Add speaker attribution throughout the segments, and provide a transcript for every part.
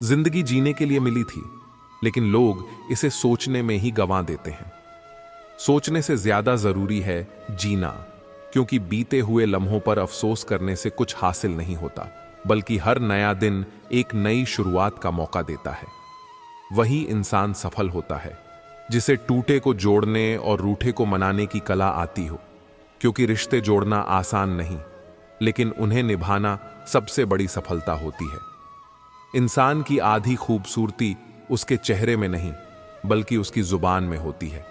Speaker 1: जिंदगी जीने के लिए मिली थी, लेकिन लोग इसे सोचने में ही गंवा देते हैं। सोचने से ज्यादा जरूरी है जीना, क्योंकि बीते हुए लम्हों पर अफसोस करने से कुछ हासिल नहीं होता, बल्कि हर नया दिन एक नई शुरुआत का मौका देता है। वही इंसान सफल होता है जिसे टूटे को जोड़ने और रूठे को मनाने की कला आती हो, क्योंकि रिश्ते जोड़ना आसान नहीं, लेकिन उन्हें निभाना सबसे बड़ी सफलता होती है। इंसान की आधी खूबसूरती उसके चेहरे में नहीं, बल्कि उसकी जुबान में होती है।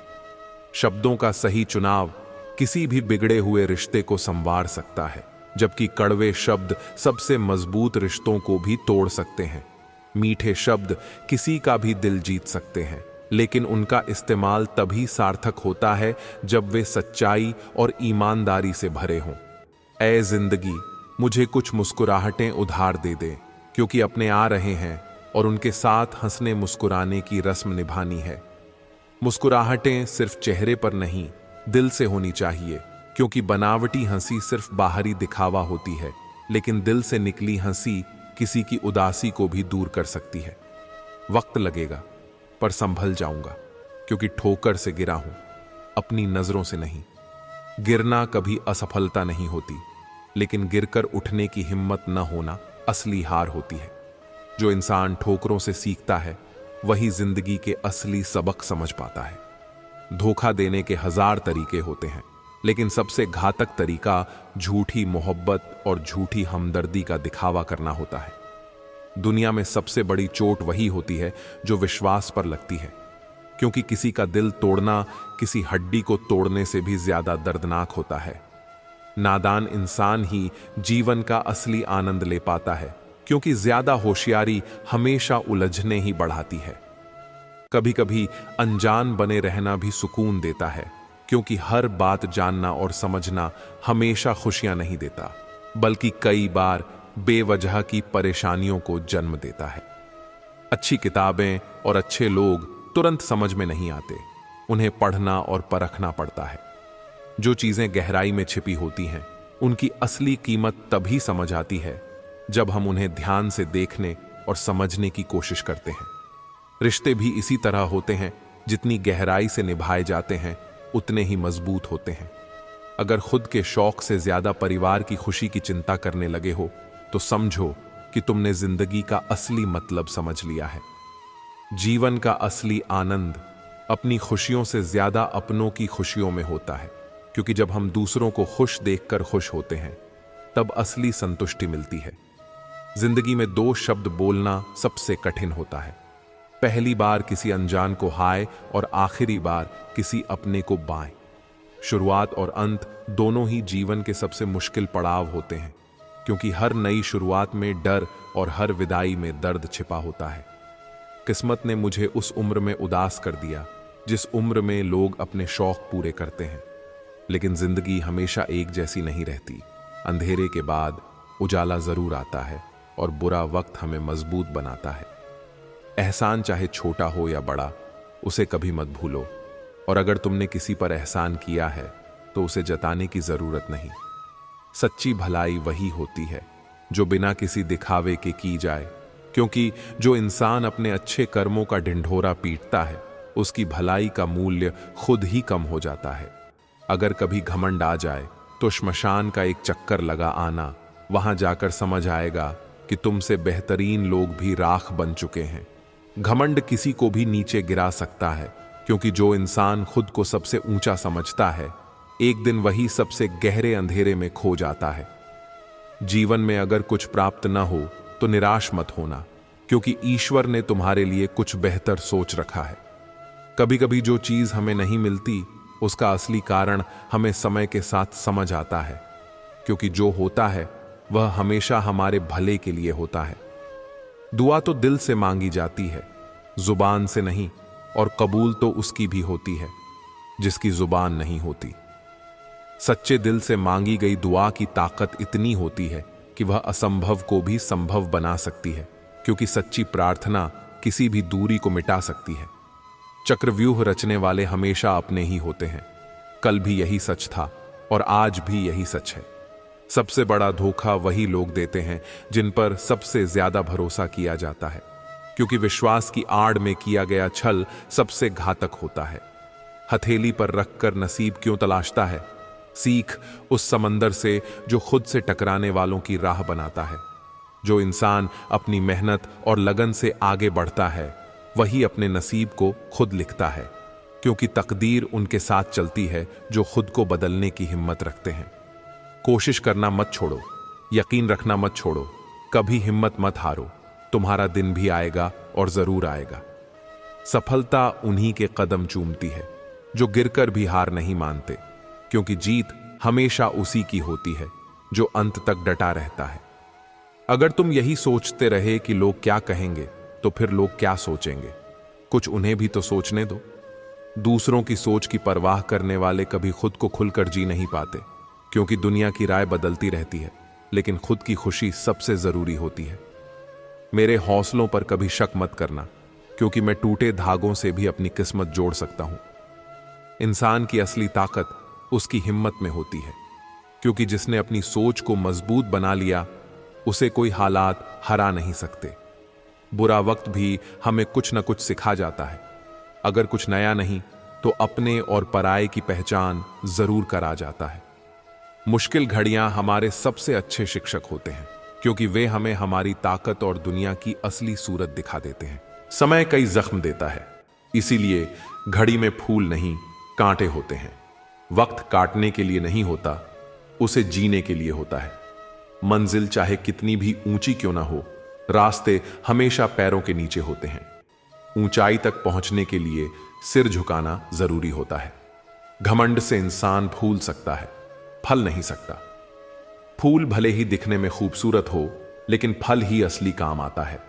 Speaker 1: शब्दों का सही चुनाव किसी भी बिगड़े हुए रिश्ते को संवार सकता है, जबकि कड़वे शब्द सबसे मजबूत रिश्तों को भी तोड़ सकते हैं। मीठे शब्द किसी का भी दिल जीत सकते हैं, लेकिन उनका इस्तेमाल तभी सार्थक होता है जब वे सच्चाई और ईमानदारी से भरे हों। ऐ जिंदगी, मुझे कुछ मुस्कुराहटें उधार दे दे, क्योंकि अपने आ रहे हैं और उनके साथ हंसने मुस्कुराने की रस्म निभानी है। मुस्कुराहटें सिर्फ चेहरे पर नहीं, दिल से होनी चाहिए, क्योंकि बनावटी हंसी सिर्फ बाहरी दिखावा होती है, लेकिन दिल से निकली हंसी किसी की उदासी को भी दूर कर सकती है। वक्त लगेगा, पर संभल जाऊंगा, क्योंकि ठोकर से गिरा हूं, अपनी नजरों से नहीं। गिरना कभी असफलता नहीं होती, लेकिन गिरकर उठने की हिम्मत न होना असली हार होती है। जो इंसान ठोकरों से सीखता है, वही जिंदगी के असली सबक समझ पाता है। धोखा देने के 1000 तरीके होते हैं, लेकिन सबसे घातक तरीका झूठी मोहब्बत और झूठी हमदर्दी का दिखावा करना होता है। दुनिया में सबसे बड़ी चोट वही होती है जो विश्वास पर लगती है, क्योंकि किसी का दिल तोड़ना किसी हड्डी को तोड़ने से भी ज्यादा दर्दनाक होता है। नादान इंसान ही जीवन का असली आनंद ले पाता है, क्योंकि ज्यादा होशियारी हमेशा उलझने ही बढ़ाती है। कभी कभी अनजान बने रहना भी सुकून देता है, क्योंकि हर बात जानना और समझना हमेशा खुशियां नहीं देता, बल्कि कई बार बेवजह की परेशानियों को जन्म देता है। अच्छी किताबें और अच्छे लोग तुरंत समझ में नहीं आते, उन्हें पढ़ना और परखना पड़ता है। जो चीजें गहराई में छिपी होती हैं, उनकी असली कीमत तभी समझ आती है जब हम उन्हें ध्यान से देखने और समझने की कोशिश करते हैं। रिश्ते भी इसी तरह होते हैं, जितनी गहराई से निभाए जाते हैं, उतने ही मजबूत होते हैं। अगर खुद के शौक से ज्यादा परिवार की खुशी की चिंता करने लगे हो, तो समझो कि तुमने जिंदगी का असली मतलब समझ लिया है। जीवन का असली आनंद अपनी खुशियों से ज्यादा अपनों की खुशियों में होता है, क्योंकि जब हम दूसरों को खुश देखकर खुश होते हैं, तब असली संतुष्टि मिलती है। जिंदगी में 2 शब्द बोलना सबसे कठिन होता है। पहली बार किसी अनजान को हाय और आखिरी बार किसी अपने को बाय। शुरुआत और अंत दोनों ही जीवन के सबसे मुश्किल पड़ाव होते हैं, क्योंकि हर नई शुरुआत में डर और हर विदाई में दर्द छिपा होता है। किस्मत ने मुझे उस उम्र में उदास कर दिया जिस उम्र में लोग अपने शौक पूरे करते हैं। लेकिन जिंदगी हमेशा एक जैसी नहीं रहती। अंधेरे के बाद उजाला जरूर आता है, और बुरा वक्त हमें मजबूत बनाता है। एहसान चाहे छोटा हो या बड़ा, उसे कभी मत भूलो, और अगर तुमने किसी पर एहसान किया है तो उसे जताने की जरूरत नहीं। सच्ची भलाई वही होती है जो बिना किसी दिखावे के की जाए, क्योंकि जो इंसान अपने अच्छे कर्मों का ढिंढोरा पीटता है, उसकी भलाई का मूल्य खुद ही कम हो जाता है। अगर कभी घमंड आ जाए, तो श्मशान का एक चक्कर लगा आना, वहां जाकर समझ आएगा कि तुमसे बेहतरीन लोग भी राख बन चुके हैं। घमंड किसी को भी नीचे गिरा सकता है, क्योंकि जो इंसान खुद को सबसे ऊंचा समझता है, एक दिन वही सबसे गहरे अंधेरे में खो जाता है। जीवन में अगर कुछ प्राप्त न हो तो निराश मत होना, क्योंकि ईश्वर ने तुम्हारे लिए कुछ बेहतर सोच रखा है। कभी कभी जो चीज हमें नहीं मिलती, उसका असली कारण हमें समय के साथ समझ आता है, क्योंकि जो होता है वह हमेशा हमारे भले के लिए होता है। दुआ तो दिल से मांगी जाती है, जुबान से नहीं, और कबूल तो उसकी भी होती है जिसकी जुबान नहीं होती। सच्चे दिल से मांगी गई दुआ की ताकत इतनी होती है कि वह असंभव को भी संभव बना सकती है, क्योंकि सच्ची प्रार्थना किसी भी दूरी को मिटा सकती है। चक्रव्यूह रचने वाले हमेशा अपने ही होते हैं। कल भी यही सच था और आज भी यही सच है। सबसे बड़ा धोखा वही लोग देते हैं जिन पर सबसे ज्यादा भरोसा किया जाता है। क्योंकि विश्वास की आड़ में किया गया छल सबसे घातक होता है। हथेली पर रखकर नसीब क्यों तलाशता है? सीख उस समंदर से जो खुद से टकराने वालों की राह बनाता है। जो इंसान अपनी मेहनत और लगन से आगे बढ़ता है वही अपने नसीब को खुद लिखता है, क्योंकि तकदीर उनके साथ चलती है जो खुद को बदलने की हिम्मत रखते हैं। कोशिश करना मत छोड़ो, यकीन रखना मत छोड़ो, कभी हिम्मत मत हारो। तुम्हारा दिन भी आएगा और जरूर आएगा। सफलता उन्हीं के कदम चूमती है जो गिरकर भी हार नहीं मानते, क्योंकि जीत हमेशा उसी की होती है जो अंत तक डटा रहता है। अगर तुम यही सोचते रहे कि लोग क्या कहेंगे, तो फिर लोग क्या सोचेंगे? कुछ उन्हें भी तो सोचने दो। दूसरों की सोच की परवाह करने वाले कभी खुद को खुलकर जी नहीं पाते, क्योंकि दुनिया की राय बदलती रहती है, लेकिन खुद की खुशी सबसे जरूरी होती है। मेरे हौसलों पर कभी शक मत करना, क्योंकि मैं टूटे धागों से भी अपनी किस्मत जोड़ सकता हूं। इंसान की असली ताकत उसकी हिम्मत में होती है, क्योंकि जिसने अपनी सोच को मजबूत बना लिया उसे कोई हालात हरा नहीं सकते। बुरा वक्त भी हमें कुछ न कुछ सिखा जाता है। अगर कुछ नया नहीं तो अपने और पराये की पहचान जरूर करा जाता है। मुश्किल घड़ियां हमारे सबसे अच्छे शिक्षक होते हैं, क्योंकि वे हमें हमारी ताकत और दुनिया की असली सूरत दिखा देते हैं। समय कई जख्म देता है, इसीलिए घड़ी में फूल नहीं कांटे होते हैं। वक्त काटने के लिए नहीं होता, उसे जीने के लिए होता है। मंजिल चाहे कितनी भी ऊंची क्यों ना हो, रास्ते हमेशा पैरों के नीचे होते हैं। ऊंचाई तक पहुंचने के लिए सिर झुकाना जरूरी होता है। घमंड से इंसान फूल सकता है, फल नहीं सकता। फूल भले ही दिखने में खूबसूरत हो, लेकिन फल ही असली काम आता है।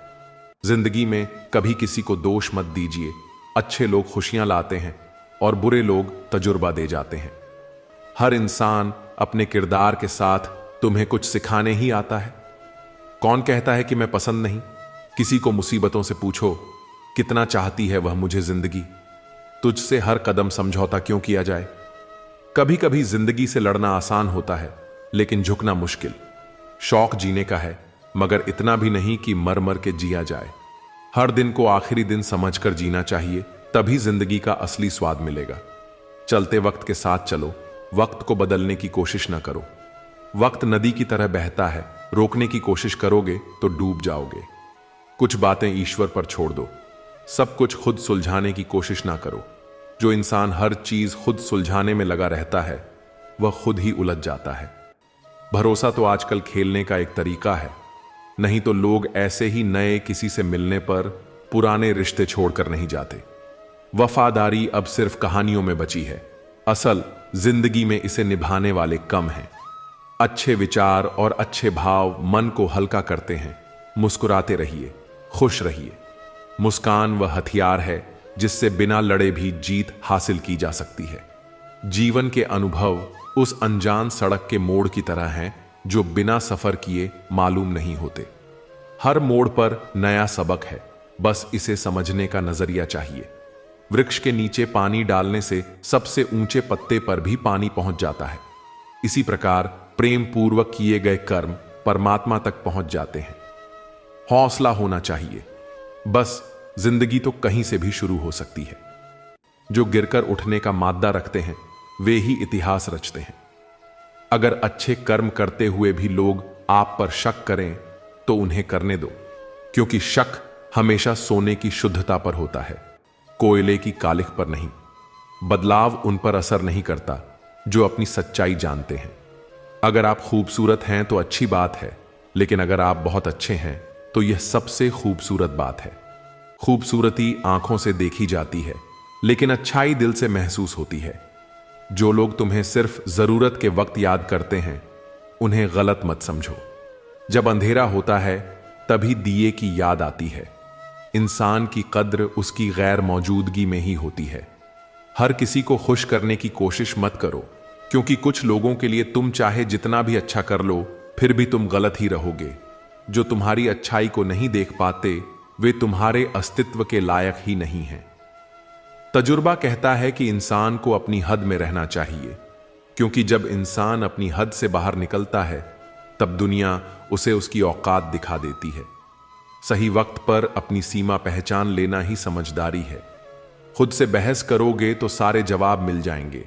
Speaker 1: जिंदगी में कभी किसी को दोष मत दीजिए। अच्छे लोग खुशियां लाते हैं और बुरे लोग तजुर्बा दे जाते हैं। हर इंसान अपने किरदार के साथ तुम्हें कुछ सिखाने ही आता है। कौन कहता है कि मैं पसंद नहीं? किसी को मुसीबतों से पूछो, कितना चाहती है वह मुझे जिंदगी? तुझसे हर कदम समझौता क्यों किया जाए? कभी कभी जिंदगी से लड़ना आसान होता है, लेकिन झुकना मुश्किल। शौक जीने का है, मगर इतना भी नहीं कि मर मर के जिया जाए। हर दिन को आखिरी दिन समझकर जीना चाहिए, तभी जिंदगी का असली स्वाद मिलेगा। चलते वक्त के साथ चलो, वक्त को बदलने की कोशिश ना करो। वक्त नदी की तरह बहता है, रोकने की कोशिश करोगे तो डूब जाओगे। कुछ बातें ईश्वर पर छोड़ दो, सब कुछ खुद सुलझाने की कोशिश ना करो। जो इंसान हर चीज खुद सुलझाने में लगा रहता है, वह खुद ही उलझ जाता है। भरोसा तो आजकल खेलने का एक तरीका है, नहीं तो लोग ऐसे ही नए किसी से मिलने पर पुराने रिश्ते छोड़कर नहीं जाते। वफादारी अब सिर्फ कहानियों में बची है, असल जिंदगी में इसे निभाने वाले कम हैं। अच्छे विचार और अच्छे भाव मन को हल्का करते हैं। मुस्कुराते रहिए, खुश रहिए। मुस्कान वह हथियार है जिससे बिना लड़े भी जीत हासिल की जा सकती है। जीवन के अनुभव उस अनजान सड़क के मोड़ की तरह हैं जो बिना सफर किए मालूम नहीं होते। हर मोड़ पर नया सबक है, बस इसे समझने का नजरिया चाहिए। वृक्ष के नीचे पानी डालने से सबसे ऊंचे पत्ते पर भी पानी पहुंच जाता है। इसी प्रकार प्रेम पूर्वक किए गए कर्म परमात्मा तक पहुंच जाते हैं। हौसला होना चाहिए, बस जिंदगी तो कहीं से भी शुरू हो सकती है। जो गिरकर उठने का माद्दा रखते हैं वे ही इतिहास रचते हैं। अगर अच्छे कर्म करते हुए भी लोग आप पर शक करें तो उन्हें करने दो, क्योंकि शक हमेशा सोने की शुद्धता पर होता है, कोयले की कालिख पर नहीं। बदलाव उन पर असर नहीं करता जो अपनी सच्चाई जानते हैं। अगर आप खूबसूरत हैं तो अच्छी बात है, लेकिन अगर आप बहुत अच्छे हैं तो यह सबसे खूबसूरत बात है। खूबसूरती आंखों से देखी जाती है, लेकिन अच्छाई दिल से महसूस होती है। जो लोग तुम्हें सिर्फ जरूरत के वक्त याद करते हैं, उन्हें गलत मत समझो। जब अंधेरा होता है तभी दिए की याद आती है। इंसान की कद्र उसकी गैर मौजूदगी में ही होती है। हर किसी को खुश करने की कोशिश मत करो, क्योंकि कुछ लोगों के लिए तुम चाहे जितना भी अच्छा कर लो फिर भी तुम गलत ही रहोगे। जो तुम्हारी अच्छाई को नहीं देख पाते वे तुम्हारे अस्तित्व के लायक ही नहीं हैं। तजुर्बा कहता है कि इंसान को अपनी हद में रहना चाहिए, क्योंकि जब इंसान अपनी हद से बाहर निकलता है तब दुनिया उसे उसकी औकात दिखा देती है। सही वक्त पर अपनी सीमा पहचान लेना ही समझदारी है। खुद से बहस करोगे तो सारे जवाब मिल जाएंगे,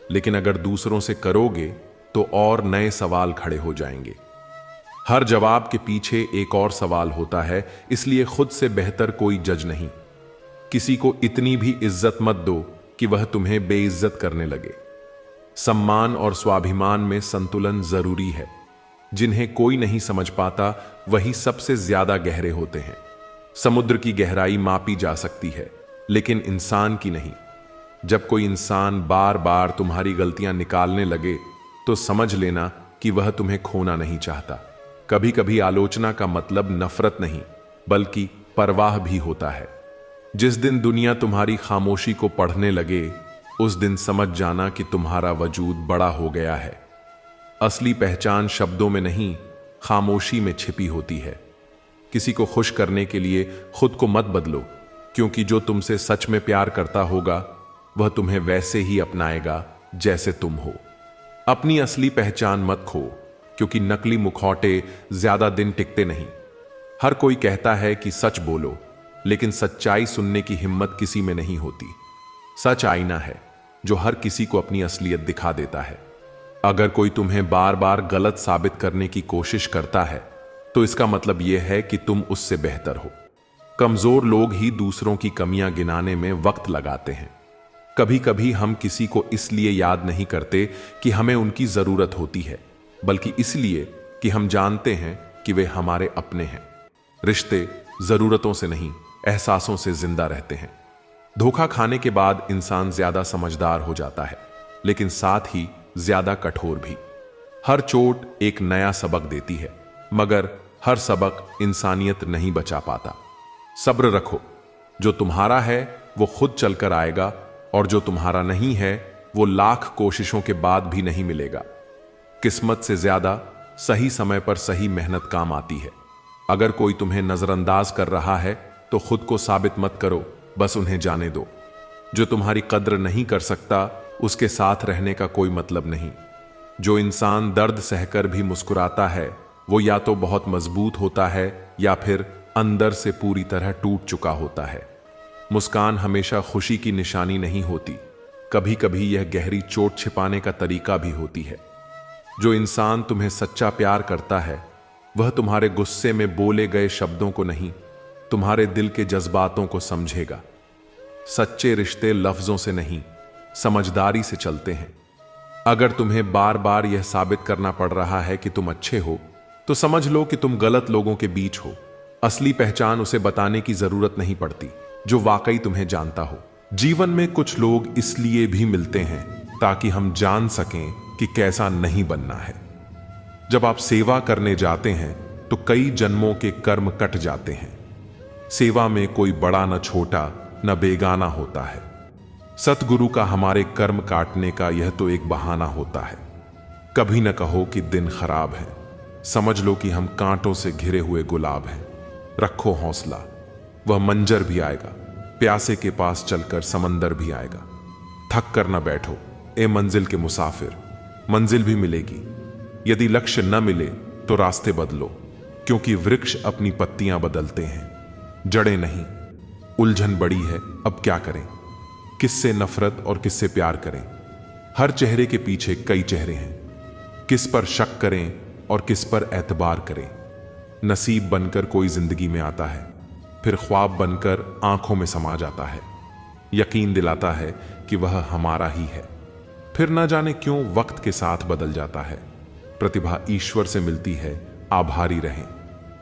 Speaker 1: लेकिन अगर दूसरों से करोगे तो और नए सवाल खड़े हो जाएंगे। हर जवाब के पीछे एक और सवाल होता है, इसलिए खुद से बेहतर कोई जज नहीं। किसी को इतनी भी इज्जत मत दो कि वह तुम्हें बेइज्जत करने लगे। सम्मान और स्वाभिमान में संतुलन जरूरी है। जिन्हें कोई नहीं समझ पाता वही सबसे ज्यादा गहरे होते हैं। समुद्र की गहराई मापी जा सकती है, लेकिन इंसान की नहीं। जब कोई इंसान बार बार तुम्हारी गलतियां निकालने लगे तो समझ लेना कि वह तुम्हें खोना नहीं चाहता। कभी कभी आलोचना का मतलब नफरत नहीं, बल्कि परवाह भी होता है। जिस दिन दुनिया तुम्हारी खामोशी को पढ़ने लगे, उस दिन समझ जाना कि तुम्हारा वजूद बड़ा हो गया है। असली पहचान शब्दों में नहीं, खामोशी में छिपी होती है। किसी को खुश करने के लिए खुद को मत बदलो, क्योंकि जो तुमसे सच में प्यार करता होगा वह तुम्हें वैसे ही अपनाएगा जैसे तुम हो। अपनी असली पहचान मत खो, क्योंकि नकली मुखौटे ज्यादा दिन टिकते नहीं। हर कोई कहता है कि सच बोलो, लेकिन सच्चाई सुनने की हिम्मत किसी में नहीं होती। सच आईना है जो हर किसी को अपनी असलियत दिखा देता है। अगर कोई तुम्हें बार बार गलत साबित करने की कोशिश करता है, तो इसका मतलब यह है कि तुम उससे बेहतर हो। कमजोर लोग ही दूसरों की कमियां गिनाने में वक्त लगाते हैं। कभी कभी हम किसी को इसलिए याद नहीं करते कि हमें उनकी जरूरत होती है, बल्कि इसलिए कि हम जानते हैं कि वे हमारे अपने हैं। रिश्ते जरूरतों से नहीं, एहसासों से जिंदा रहते हैं। धोखा खाने के बाद इंसान ज्यादा समझदार हो जाता है, लेकिन साथ ही ज्यादा कठोर भी। हर चोट एक नया सबक देती है, मगर हर सबक इंसानियत नहीं बचा पाता। सब्र रखो, जो तुम्हारा है वो खुद चलकर आएगा, और जो तुम्हारा नहीं है वो लाख कोशिशों के बाद भी नहीं मिलेगा। किस्मत से ज्यादा सही समय पर सही मेहनत काम आती है। अगर कोई तुम्हें नजरअंदाज कर रहा है तो खुद को साबित मत करो, बस उन्हें जाने दो। जो तुम्हारी कद्र नहीं कर सकता उसके साथ रहने का कोई मतलब नहीं। जो इंसान दर्द सहकर भी मुस्कुराता है वो या तो बहुत मजबूत होता है या फिर अंदर से पूरी तरह टूट चुका होता है। मुस्कान हमेशा खुशी की निशानी नहीं होती, कभी कभी यह गहरी चोट छिपाने का तरीका भी होती है। जो इंसान तुम्हें सच्चा प्यार करता है वह तुम्हारे गुस्से में बोले गए शब्दों को नहीं, तुम्हारे दिल के जज्बातों को समझेगा। सच्चे रिश्ते लफ्जों से नहीं, समझदारी से चलते हैं। अगर तुम्हें बार बार यह साबित करना पड़ रहा है कि तुम अच्छे हो, तो समझ लो कि तुम गलत लोगों के बीच हो। असली पहचान उसे बताने की जरूरत नहीं पड़ती जो वाकई तुम्हें जानता हो। जीवन में कुछ लोग इसलिए भी मिलते हैं ताकि हम जान सकें कि कैसा नहीं बनना है। जब आप सेवा करने जाते हैं तो कई जन्मों के कर्म कट जाते हैं। सेवा में कोई बड़ा न छोटा न बेगाना होता है। सतगुरु का हमारे कर्म काटने का यह तो एक बहाना होता है। कभी न कहो कि दिन खराब है, समझ लो कि हम कांटों से घिरे हुए गुलाब हैं। रखो हौसला, वह मंजर भी आएगा। प्यासे के पास चलकर समंदर भी आएगा। थक कर न बैठो ए मंजिल के मुसाफिर, मंजिल भी मिलेगी। यदि लक्ष्य न मिले तो रास्ते बदलो, क्योंकि वृक्ष अपनी पत्तियां बदलते हैं, जड़ें नहीं। उलझन बड़ी है, अब क्या करें? किससे नफरत और किससे प्यार करें? हर चेहरे के पीछे कई चेहरे हैं। किस पर शक करें और किस पर एतबार करें? नसीब बनकर कोई जिंदगी में आता है, फिर ख्वाब बनकर आंखों में समा जाता है। यकीन दिलाता है कि वह हमारा ही है, फिर ना जाने क्यों वक्त के साथ बदल जाता है। प्रतिभा ईश्वर से मिलती है, आभारी रहें।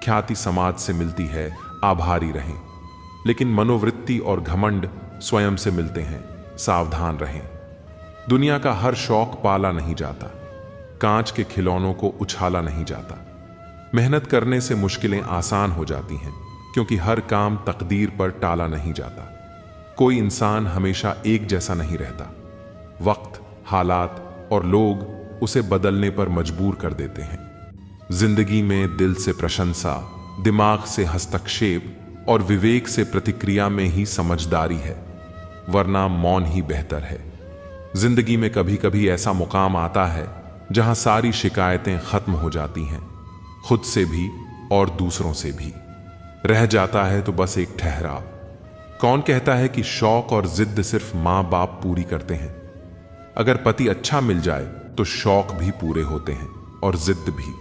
Speaker 1: ख्याति समाज से मिलती है, आभारी रहें। लेकिन मनोवृत्ति और घमंड स्वयं से मिलते हैं, सावधान रहें। दुनिया का हर शौक पाला नहीं जाता, कांच के खिलौनों को उछाला नहीं जाता। मेहनत करने से मुश्किलें आसान हो जाती हैं, क्योंकि हर काम तकदीर पर टाला नहीं जाता। कोई इंसान हमेशा एक जैसा नहीं रहता। वक्त, हालात और लोग उसे बदलने पर मजबूर कर देते हैं। जिंदगी में दिल से प्रशंसा, दिमाग से हस्तक्षेप और विवेक से प्रतिक्रिया में ही समझदारी है, वरना मौन ही बेहतर है। जिंदगी में कभी कभी ऐसा मुकाम आता है जहां सारी शिकायतें खत्म हो जाती हैं, खुद से भी और दूसरों से भी। रह जाता है तो बस एक ठहराव। कौन कहता है कि शौक और जिद सिर्फ मां बाप पूरी करते हैं? अगर पति अच्छा मिल जाए तो शौक भी पूरे होते हैं और जिद भी।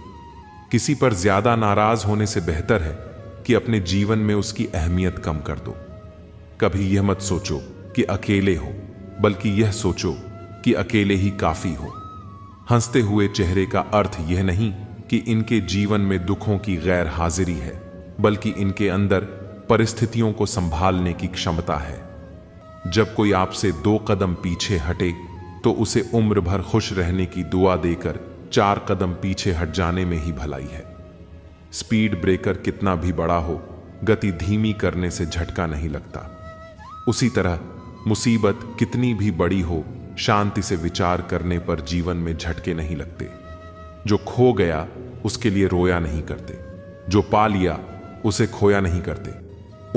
Speaker 1: किसी पर ज्यादा नाराज होने से बेहतर है कि अपने जीवन में उसकी अहमियत कम कर दो। कभी यह मत सोचो कि अकेले हो, बल्कि यह सोचो कि अकेले ही काफी हो। हंसते हुए चेहरे का अर्थ यह नहीं कि इनके जीवन में दुखों की गैर हाजिरी है, बल्कि इनके अंदर परिस्थितियों को संभालने की क्षमता है। जब कोई आपसे 2 कदम पीछे हटे तो उसे उम्र भर खुश रहने की दुआ देकर 4 कदम पीछे हट जाने में ही भलाई है। स्पीड ब्रेकर कितना भी बड़ा हो, गति धीमी करने से झटका नहीं लगता। उसी तरह मुसीबत कितनी भी बड़ी हो, शांति से विचार करने पर जीवन में झटके नहीं लगते। जो खो गया उसके लिए रोया नहीं करते, जो पा लिया उसे खोया नहीं करते।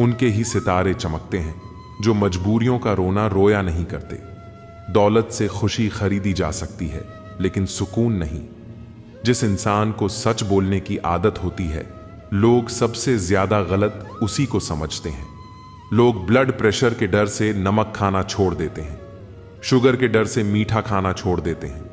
Speaker 1: उनके ही सितारे चमकते हैं जो मजबूरियों का रोना रोया नहीं करते। दौलत से खुशी खरीदी जा सकती है, लेकिन सुकून नहीं। जिस इंसान को सच बोलने की आदत होती है, लोग सबसे ज्यादा गलत उसी को समझते हैं। लोग ब्लड प्रेशर के डर से नमक खाना छोड़ देते हैं, शुगर के डर से मीठा खाना छोड़ देते हैं,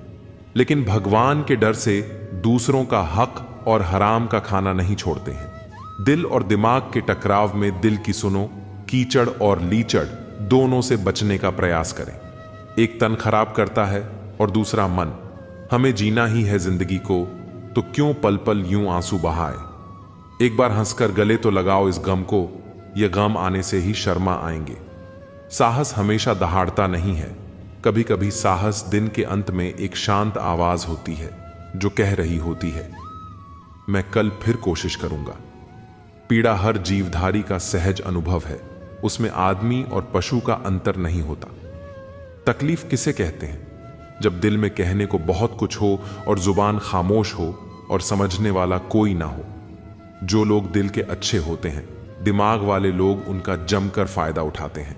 Speaker 1: लेकिन भगवान के डर से दूसरों का हक और हराम का खाना नहीं छोड़ते हैं। दिल और दिमाग के टकराव में दिल की सुनो, कीचड़ और लीचड़ दोनों से बचने का प्रयास करें। एक तन खराब करता है और दूसरा मन। हमें जीना ही है जिंदगी को, तो क्यों पल पल यूं आंसू बहाए। एक बार हंसकर गले तो लगाओ इस गम को, ये गम आने से ही शर्मा आएंगे। साहस हमेशा दहाड़ता नहीं है। कभी कभी साहस दिन के अंत में एक शांत आवाज होती है जो कह रही होती है, मैं कल फिर कोशिश करूंगा। पीड़ा हर जीवधारी का सहज अनुभव है, उसमें आदमी और पशु का अंतर नहीं होता। तकलीफ किसे कहते हैं? जब दिल में कहने को बहुत कुछ हो और जुबान खामोश हो और समझने वाला कोई ना हो। जो लोग दिल के अच्छे होते हैं, दिमाग वाले लोग उनका जमकर फायदा उठाते हैं।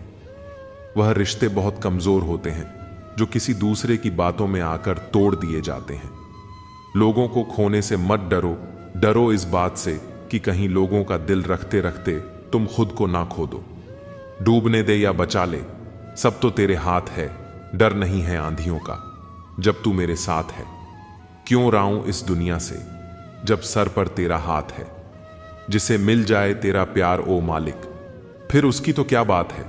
Speaker 1: वह रिश्ते बहुत कमजोर होते हैं जो किसी दूसरे की बातों में आकर तोड़ दिए जाते हैं। लोगों को खोने से मत डरो, डरो इस बात से कि कहीं लोगों का दिल रखते रखते तुम खुद को ना खो दो। डूबने दे या बचा ले, सब तो तेरे हाथ है। डर नहीं है आंधियों का जब तू मेरे साथ है। क्यों राऊं इस दुनिया से जब सर पर तेरा हाथ है। जिसे मिल जाए तेरा प्यार ओ मालिक, फिर उसकी तो क्या बात है।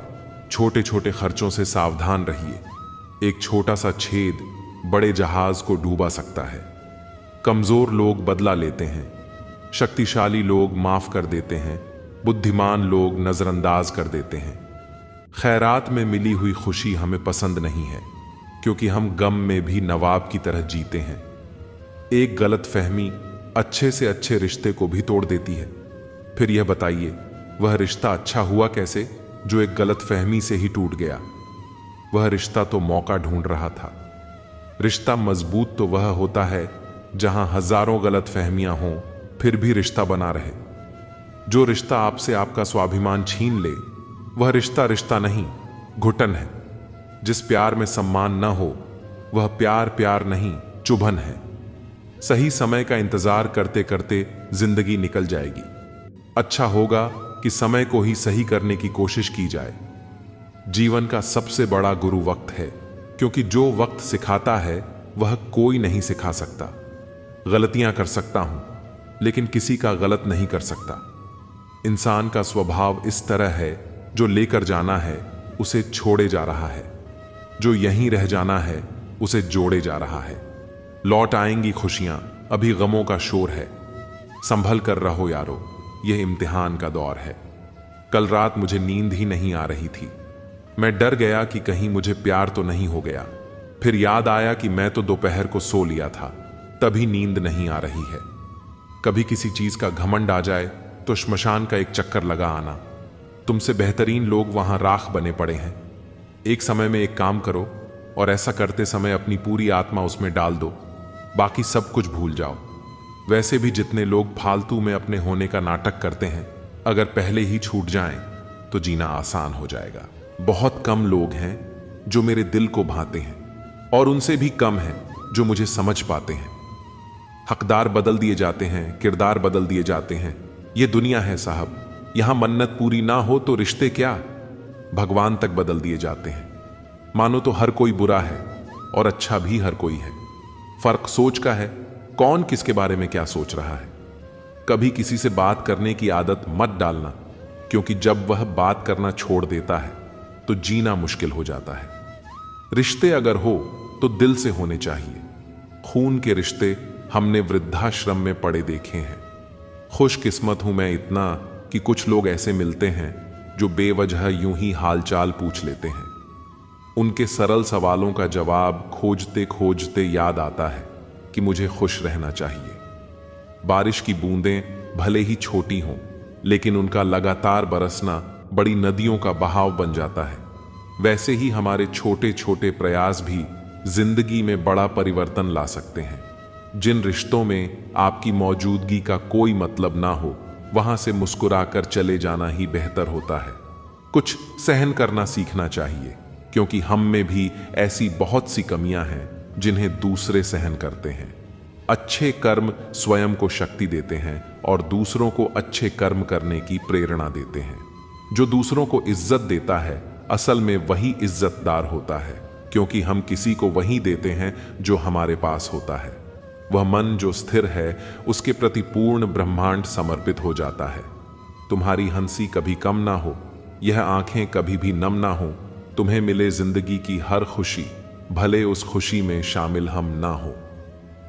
Speaker 1: छोटे छोटे खर्चों से सावधान रहिए। एक छोटा सा छेद बड़े जहाज को डूबा सकता है। कमजोर लोग बदला लेते हैं, शक्तिशाली लोग माफ कर देते हैं, बुद्धिमान लोग नजरअंदाज कर देते हैं। खैरात में मिली हुई खुशी हमें पसंद नहीं है, क्योंकि हम गम में भी नवाब की तरह जीते हैं। एक गलत फहमी अच्छे से अच्छे रिश्ते को भी तोड़ देती है। फिर यह बताइए, वह रिश्ता अच्छा हुआ कैसे जो एक गलत फहमी से ही टूट गया। वह रिश्ता तो मौका ढूंढ रहा था। रिश्ता मजबूत तो वह होता है जहां हजारों गलत फहमियां हों, फिर भी रिश्ता बना रहे। जो रिश्ता आपसे आपका स्वाभिमान छीन ले, वह रिश्ता रिश्ता नहीं, घुटन है। जिस प्यार में सम्मान न हो, वह प्यार प्यार नहीं, चुभन है। सही समय का इंतजार करते करते जिंदगी निकल जाएगी। अच्छा होगा कि समय को ही सही करने की कोशिश की जाए। जीवन का सबसे बड़ा गुरु वक्त है, क्योंकि जो वक्त सिखाता है वह कोई नहीं सिखा सकता। गलतियां कर सकता हूं, लेकिन किसी का गलत नहीं कर सकता। इंसान का स्वभाव इस तरह है, जो लेकर जाना है उसे छोड़े जा रहा है, जो यहीं रह जाना है उसे जोड़े जा रहा है। लौट आएंगी खुशियां, अभी गमों का शोर है। संभल कर रहो यारो, यह इम्तिहान का दौर है। कल रात मुझे नींद ही नहीं आ रही थी। मैं डर गया कि कहीं मुझे प्यार तो नहीं हो गया। फिर याद आया कि मैं तो दोपहर को सो लिया था, तभी नींद नहीं आ रही है। कभी किसी चीज का घमंड आ जाए तो श्मशान का एक चक्कर लगा आना। तुमसे बेहतरीन लोग वहां राख बने पड़े हैं। एक समय में एक काम करो और ऐसा करते समय अपनी पूरी आत्मा उसमें डाल दो, बाकी सब कुछ भूल जाओ। वैसे भी जितने लोग फालतू में अपने होने का नाटक करते हैं, अगर पहले ही छूट जाएं तो जीना आसान हो जाएगा। बहुत कम लोग हैं जो मेरे दिल को भाते हैं, और उनसे भी कम हैं जो मुझे समझ पाते हैं। हकदार बदल दिए जाते हैं, किरदार बदल दिए जाते हैं। ये दुनिया है साहब, यहां मन्नत पूरी ना हो तो रिश्ते क्या, भगवान तक बदल दिए जाते हैं। मानो तो हर कोई बुरा है और अच्छा भी हर कोई है। फर्क सोच का है, कौन किसके बारे में क्या सोच रहा है। कभी किसी से बात करने की आदत मत डालना, क्योंकि जब वह बात करना छोड़ देता है तो जीना मुश्किल हो जाता है। रिश्ते अगर हो तो दिल से होने चाहिए। खून के रिश्ते हमने वृद्धाश्रम में पड़े देखे हैं। खुशकिस्मत हूं मैं इतना कि कुछ लोग ऐसे मिलते हैं जो बेवजह यूं ही हालचाल पूछ लेते हैं। उनके सरल सवालों का जवाब खोजते खोजते याद आता है कि मुझे खुश रहना चाहिए। बारिश की बूंदें भले ही छोटी हों, लेकिन उनका लगातार बरसना बड़ी नदियों का बहाव बन जाता है। वैसे ही हमारे छोटे छोटे प्रयास भी जिंदगी में बड़ा परिवर्तन ला सकते हैं। जिन रिश्तों में आपकी मौजूदगी का कोई मतलब ना हो, वहां से मुस्कुराकर चले जाना ही बेहतर होता है। कुछ सहन करना सीखना चाहिए, क्योंकि हम में भी ऐसी बहुत सी कमियां हैं जिन्हें दूसरे सहन करते हैं। अच्छे कर्म स्वयं को शक्ति देते हैं और दूसरों को अच्छे कर्म करने की प्रेरणा देते हैं। जो दूसरों को इज्जत देता है असल में वही इज्जतदार होता है, क्योंकि हम किसी को वही देते हैं जो हमारे पास होता है। वह मन जो स्थिर है उसके प्रति पूर्ण ब्रह्मांड समर्पित हो जाता है। तुम्हारी हंसी कभी कम ना हो, यह आंखें कभी भी नम ना हो, तुम्हें मिले जिंदगी की हर खुशी, भले उस खुशी में शामिल हम ना हो।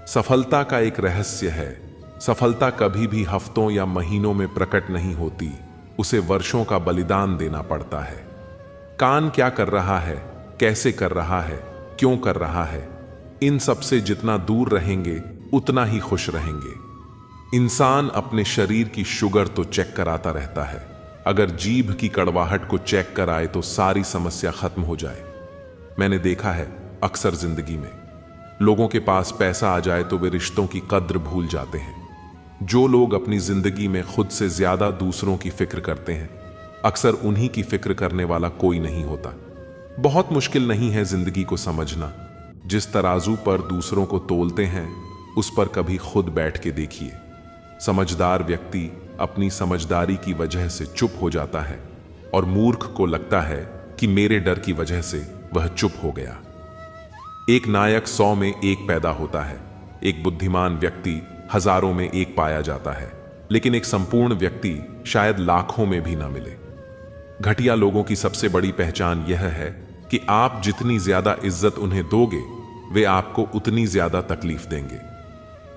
Speaker 1: सफलता का एक रहस्य है, सफलता कभी भी हफ्तों या महीनों में प्रकट नहीं होती, उसे वर्षों का बलिदान देना पड़ता है। कान क्या कर रहा है, कैसे कर रहा है, क्यों कर रहा है, इन सब से जितना दूर रहेंगे उतना ही खुश रहेंगे। इंसान अपने शरीर की शुगर तो चेक कराता रहता है, अगर जीभ की कड़वाहट को चेक कराए तो सारी समस्या खत्म हो जाए। मैंने देखा है अक्सर जिंदगी में, लोगों के पास पैसा आ जाए तो वे रिश्तों की कद्र भूल जाते हैं। जो लोग अपनी जिंदगी में खुद से ज्यादा दूसरों की फिक्र करते हैं, अक्सर उन्हीं की फिक्र करने वाला कोई नहीं होता। बहुत मुश्किल नहीं है जिंदगी को समझना। जिस तराजू पर दूसरों को तोलते हैं उस पर कभी खुद बैठ के देखिए। समझदार व्यक्ति अपनी समझदारी की वजह से चुप हो जाता है और मूर्ख को लगता है कि मेरे डर की वजह से वह चुप हो गया। एक नायक 100 में एक पैदा होता है, एक बुद्धिमान व्यक्ति हजारों में एक पाया जाता है, लेकिन एक संपूर्ण व्यक्ति शायद लाखों में भी ना मिले। घटिया लोगों की सबसे बड़ी पहचान यह है कि आप जितनी ज्यादा इज्जत उन्हें दोगे, वे आपको उतनी ज्यादा तकलीफ देंगे।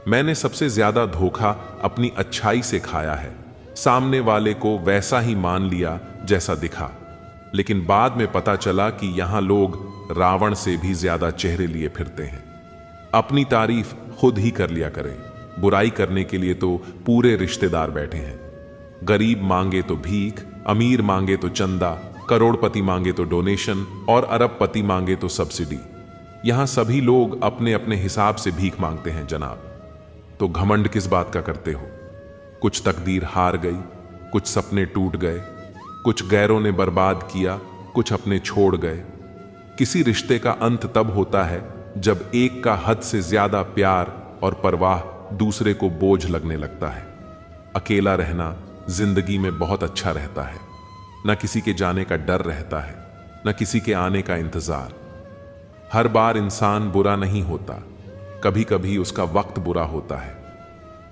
Speaker 1: मैंने सबसे ज्यादा धोखा अपनी अच्छाई से खाया है। सामने वाले को वैसा ही मान लिया जैसा दिखा, लेकिन बाद में पता चला कि यहां लोग रावण से भी ज्यादा चेहरे लिए फिरते हैं। अपनी तारीफ खुद ही कर लिया करें, बुराई करने के लिए तो पूरे रिश्तेदार बैठे हैं। गरीब मांगे तो भीख, अमीर मांगे तो चंदा, करोड़पति मांगे तो डोनेशन और अरबपति मांगे तो सब्सिडी। यहां सभी लोग अपने अपने हिसाब से भीख मांगते हैं जनाब। तो घमंड किस बात का करते हो? कुछ तकदीर हार गई, कुछ सपने टूट गए, कुछ गैरों ने बर्बाद किया, कुछ अपने छोड़ गए। किसी रिश्ते का अंत तब होता है जब एक का हद से ज्यादा प्यार और परवाह दूसरे को बोझ लगने लगता है। अकेला रहना जिंदगी में बहुत अच्छा रहता है। न किसी के जाने का डर रहता है, न किसी के आने का इंतजार। हर बार इंसान बुरा नहीं होता, कभी कभी उसका वक्त बुरा होता है।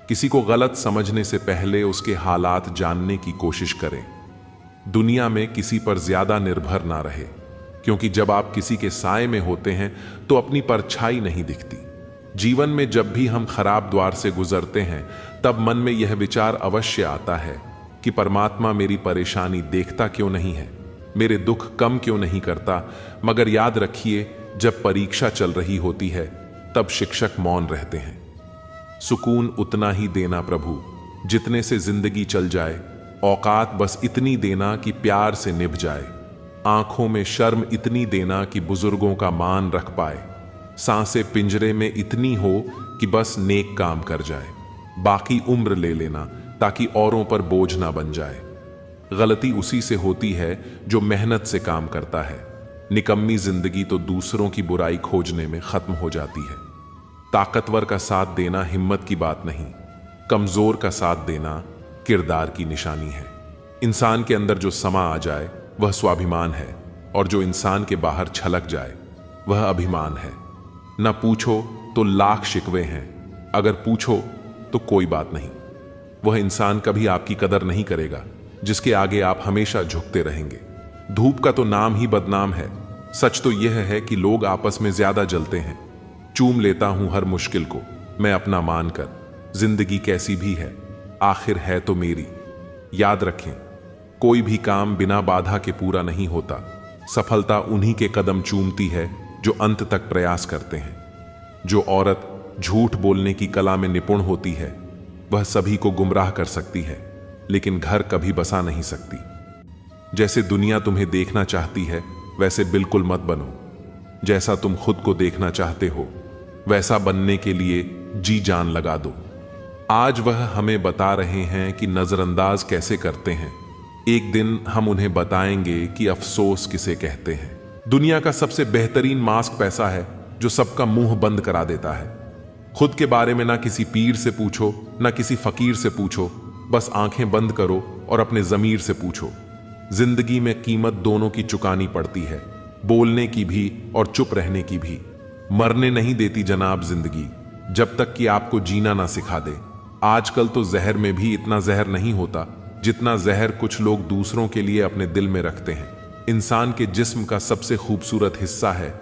Speaker 1: किसी को गलत समझने से पहले उसके हालात जानने की कोशिश करें। दुनिया में किसी पर ज्यादा निर्भर ना रहे, क्योंकि जब आप किसी के साए में होते हैं तो अपनी परछाई नहीं दिखती। जीवन में जब भी हम खराब द्वार से गुजरते हैं तब मन में यह विचार अवश्य आता है कि परमात्मा मेरी परेशानी देखता क्यों नहीं है, मेरे दुख कम क्यों नहीं करता। मगर याद रखिए, जब परीक्षा चल रही होती है तब शिक्षक मौन रहते हैं। सुकून उतना ही देना प्रभु जितने से जिंदगी चल जाए। औकात बस इतनी देना कि प्यार से निभ जाए। आंखों में शर्म इतनी देना कि बुजुर्गों का मान रख पाए। सांसें पिंजरे में इतनी हो कि बस नेक काम कर जाए। बाकी उम्र ले लेना ताकि औरों पर बोझ ना बन जाए। गलती उसी से होती है जो मेहनत से काम करता है। निकम्मी जिंदगी तो दूसरों की बुराई खोजने में खत्म हो जाती है। ताकतवर का साथ देना हिम्मत की बात नहीं, कमजोर का साथ देना किरदार की निशानी है। इंसान के अंदर जो समा आ जाए वह स्वाभिमान है, और जो इंसान के बाहर छलक जाए वह अभिमान है। न पूछो तो लाख शिकवे हैं, अगर पूछो तो कोई बात नहीं। वह इंसान कभी आपकी कदर नहीं करेगा जिसके आगे आप हमेशा झुकते रहेंगे। धूप का तो नाम ही बदनाम है। सच तो यह है कि लोग आपस में ज्यादा जलते हैं। चूम लेता हूं हर मुश्किल को मैं अपना मानकर, जिंदगी कैसी भी है आखिर है तो मेरी। याद रखें, कोई भी काम बिना बाधा के पूरा नहीं होता। सफलता उन्हीं के कदम चूमती है जो अंत तक प्रयास करते हैं। जो औरत झूठ बोलने की कला में निपुण होती है वह सभी को गुमराह कर सकती है, लेकिन घर कभी बसा नहीं सकती। जैसे दुनिया तुम्हें देखना चाहती है वैसे बिल्कुल मत बनो। जैसा तुम खुद को देखना चाहते हो वैसा बनने के लिए जी जान लगा दो। आज वह हमें बता रहे हैं कि नजरअंदाज कैसे करते हैं। एक दिन हम उन्हें बताएंगे कि अफसोस किसे कहते हैं। दुनिया का सबसे बेहतरीन मास्क पैसा है जो सबका मुंह बंद करा देता है। खुद के बारे में ना किसी पीर से पूछो ना किसी फकीर से पूछो, बस आंखें बंद करो और अपने जमीर से पूछो। जिंदगी में कीमत दोनों की चुकानी पड़ती है, बोलने की भी और चुप रहने की भी। मरने नहीं देती जनाब जिंदगी जब तक कि आपको जीना ना सिखा दे। आजकल तो जहर में भी इतना जहर नहीं होता जितना जहर कुछ लोग दूसरों के लिए अपने दिल में रखते हैं। इंसान के जिस्म का सबसे खूबसूरत हिस्सा है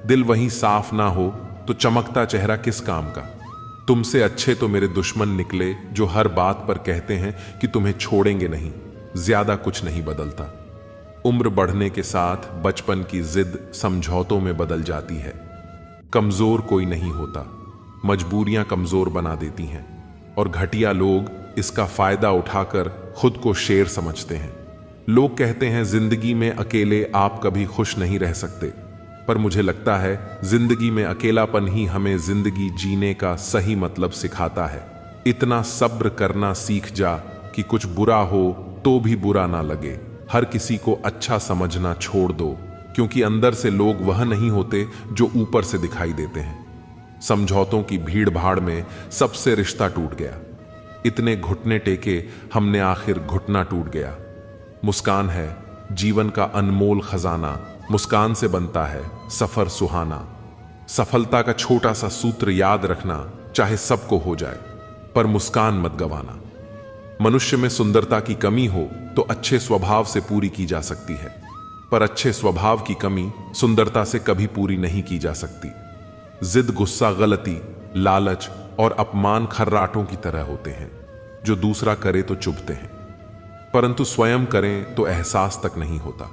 Speaker 1: दिल, वहीं साफ ना हो तो चमकता चेहरा किस काम का। तुमसे अच्छे तो मेरे दुश्मन निकले जो हर बात पर कहते हैं कि तुम्हें छोड़ेंगे नहीं। ज्यादा कुछ नहीं बदलता। उम्र बढ़ने के साथ बचपन की जिद समझौतों में बदल जाती है। कमजोर कोई नहीं होता, मजबूरियां कमजोर बना देती हैं, और घटिया लोग इसका फायदा उठाकर खुद को शेर समझते हैं। लोग कहते हैं जिंदगी में अकेले आप कभी खुश नहीं रह सकते, पर मुझे लगता है जिंदगी में अकेलापन ही हमें जिंदगी जीने का सही मतलब सिखाता है। इतना सब्र करना सीख जा कि कुछ बुरा हो तो भी बुरा ना लगे। हर किसी को अच्छा समझना छोड़ दो, क्योंकि अंदर से लोग वह नहीं होते जो ऊपर से दिखाई देते हैं। समझौतों की भीड़ भाड़ में सबसे रिश्ता टूट गया। इतने घुटने टेके हमने आखिर घुटना टूट गया। मुस्कान है जीवन का अनमोल खजाना, मुस्कान से बनता है सफर सुहाना। सफलता का छोटा सा सूत्र याद रखना, चाहे सबको हो जाए पर मुस्कान मत गवाना। मनुष्य में सुंदरता की कमी हो तो अच्छे स्वभाव से पूरी की जा सकती है, पर अच्छे स्वभाव की कमी सुंदरता से कभी पूरी नहीं की जा सकती। जिद, गुस्सा, गलती, लालच और अपमान खर्राटों की तरह होते हैं जो दूसरा करे तो चुभते हैं, परंतु स्वयं करें तो एहसास तक नहीं होता।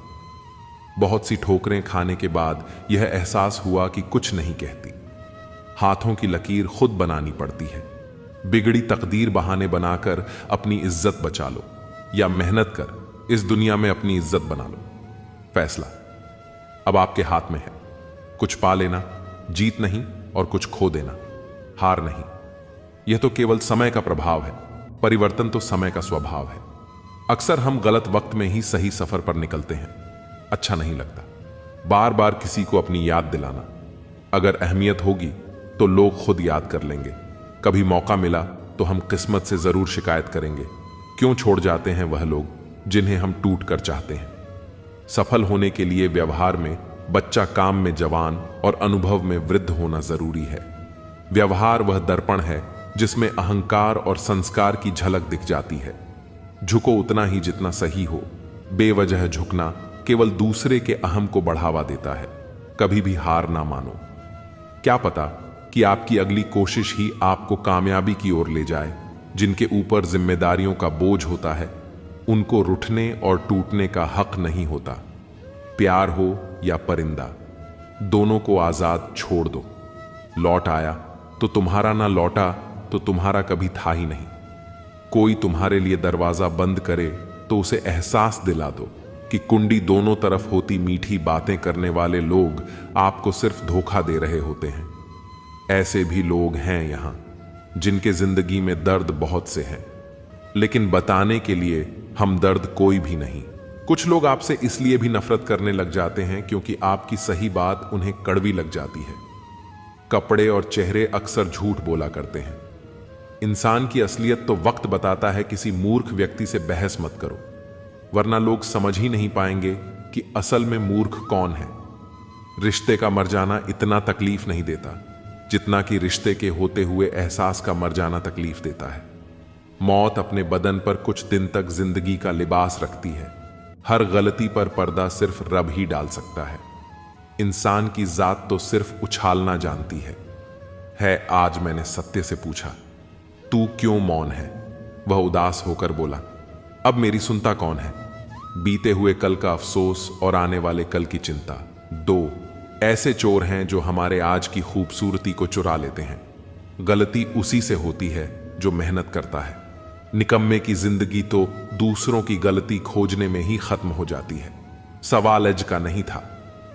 Speaker 1: बहुत सी ठोकरें खाने के बाद यह एहसास हुआ कि कुछ नहीं कहती। हाथों की लकीर खुद बनानी पड़ती है। बिगड़ी तकदीर बहाने बनाकर अपनी इज्जत बचा लो, या मेहनत कर इस दुनिया में अपनी इज्जत बना लो। फैसला अब आपके हाथ में है। कुछ पा लेना, जीत नहीं, और कुछ खो देना, हार नहीं। यह तो केवल समय का प्रभाव है, परिवर्तन तो समय का स्वभाव है। अक्सर हम गलत वक्त में ही सही सफर पर निकलते हैं। अच्छा नहीं लगता बार बार किसी को अपनी याद दिलाना। अगर अहमियत होगी तो लोग खुद याद कर लेंगे। कभी मौका मिला तो हम किस्मत से जरूर शिकायत करेंगे। क्यों छोड़ जाते हैं वह लोग जिन्हें हम टूट कर चाहते हैं। सफल होने के लिए व्यवहार में बच्चा, काम में जवान और अनुभव में वृद्ध होना जरूरी है। व्यवहार वह दर्पण है जिसमें अहंकार और संस्कार की झलक दिख जाती है। झुको उतना ही जितना सही हो। बेवजह झुकना केवल दूसरे के अहम को बढ़ावा देता है। कभी भी हार ना मानो। क्या पता कि आपकी अगली कोशिश ही आपको कामयाबी की ओर ले जाए। जिनके ऊपर जिम्मेदारियों का बोझ होता है उनको रुठने और टूटने का हक नहीं होता। प्यार हो या परिंदा, दोनों को आजाद छोड़ दो। लौट आया तो तुम्हारा, ना लौटा तो तुम्हारा कभी था ही नहीं। कोई तुम्हारे लिए दरवाजा बंद करे तो उसे एहसास दिला दो कि कुंडी दोनों तरफ होती। मीठी बातें करने वाले लोग आपको सिर्फ धोखा दे रहे होते हैं। ऐसे भी लोग हैं यहां जिनके जिंदगी में दर्द बहुत से हैं, लेकिन बताने के लिए हमदर्द कोई भी नहीं। कुछ लोग आपसे इसलिए भी नफरत करने लग जाते हैं क्योंकि आपकी सही बात उन्हें कड़वी लग जाती है। कपड़े और चेहरे अक्सर झूठ बोला करते हैं। इंसान की असलियत तो वक्त बताता है। किसी मूर्ख व्यक्ति से बहस मत करो। वरना लोग समझ ही नहीं पाएंगे कि असल में मूर्ख कौन है। रिश्ते का मर जाना इतना तकलीफ नहीं देता जितना कि रिश्ते के होते हुए एहसास का मर जाना तकलीफ देता है। मौत अपने बदन पर कुछ दिन तक जिंदगी का लिबास रखती है। हर गलती पर पर्दा सिर्फ रब ही डाल सकता है। इंसान की जात तो सिर्फ उछालना जानती है। आज मैंने सत्य से पूछा, तू क्यों मौन है? वह उदास होकर बोला, अब मेरी सुनता कौन है? बीते हुए कल का अफसोस और आने वाले कल की चिंता, दो ऐसे चोर हैं जो हमारे आज की खूबसूरती को चुरा लेते हैं। गलती उसी से होती है जो मेहनत करता है। निकम्मे की जिंदगी तो दूसरों की गलती खोजने में ही खत्म हो जाती है। सवाल अज का नहीं था,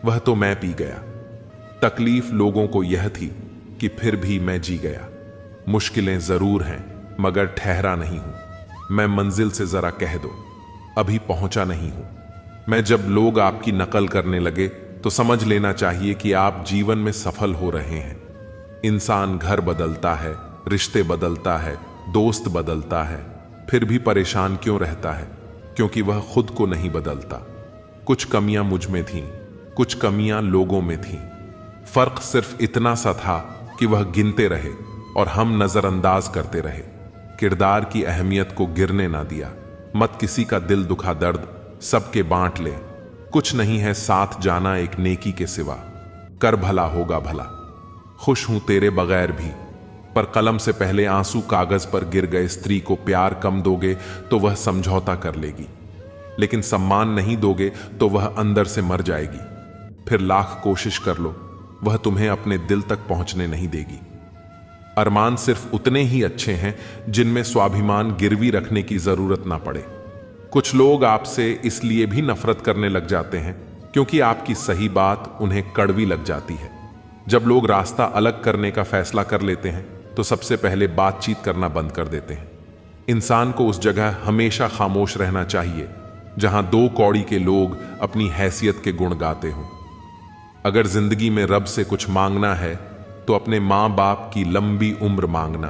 Speaker 1: वह तो मैं पी गया। तकलीफ लोगों को यह थी कि फिर भी मैं जी गया। मुश्किलें जरूर हैं मगर ठहरा नहीं हूं। मैं मंजिल से जरा कह दो, अभी पहुंचा नहीं हूं। मैं जब लोग आपकी नकल करने लगे तो समझ लेना चाहिए कि आप जीवन में सफल हो रहे हैं। इंसान घर बदलता है, रिश्ते बदलता है, दोस्त बदलता है, फिर भी परेशान क्यों रहता है? क्योंकि वह खुद को नहीं बदलता। कुछ कमियां मुझ में थीं, कुछ कमियां लोगों में थीं। फर्क सिर्फ इतना सा था कि वह गिनते रहे और हम नजरअंदाज करते रहे। किरदार की अहमियत को गिरने ना दिया। मत किसी का दिल दुखा दर्द सबके बांट ले। कुछ नहीं है साथ जाना एक नेकी के सिवा। कर भला होगा भला। खुश हूं तेरे बगैर भी, पर कलम से पहले आंसू कागज पर गिर गए। स्त्री को प्यार कम दोगे तो वह समझौता कर लेगी, लेकिन सम्मान नहीं दोगे तो वह अंदर से मर जाएगी। फिर लाख कोशिश कर लो, वह तुम्हें अपने दिल तक पहुंचने नहीं देगी। अरमान सिर्फ उतने ही अच्छे हैं जिनमें स्वाभिमान गिरवी रखने की जरूरत ना पड़े। कुछ लोग आपसे इसलिए भी नफरत करने लग जाते हैं क्योंकि आपकी सही बात उन्हें कड़वी लग जाती है। जब लोग रास्ता अलग करने का फैसला कर लेते हैं तो सबसे पहले बातचीत करना बंद कर देते हैं। इंसान को उस जगह हमेशा खामोश रहना चाहिए जहां दो कौड़ी के लोग अपनी हैसियत के गुण गाते हों। अगर जिंदगी में रब से कुछ मांगना है तो अपने मां बाप की लंबी उम्र मांगना,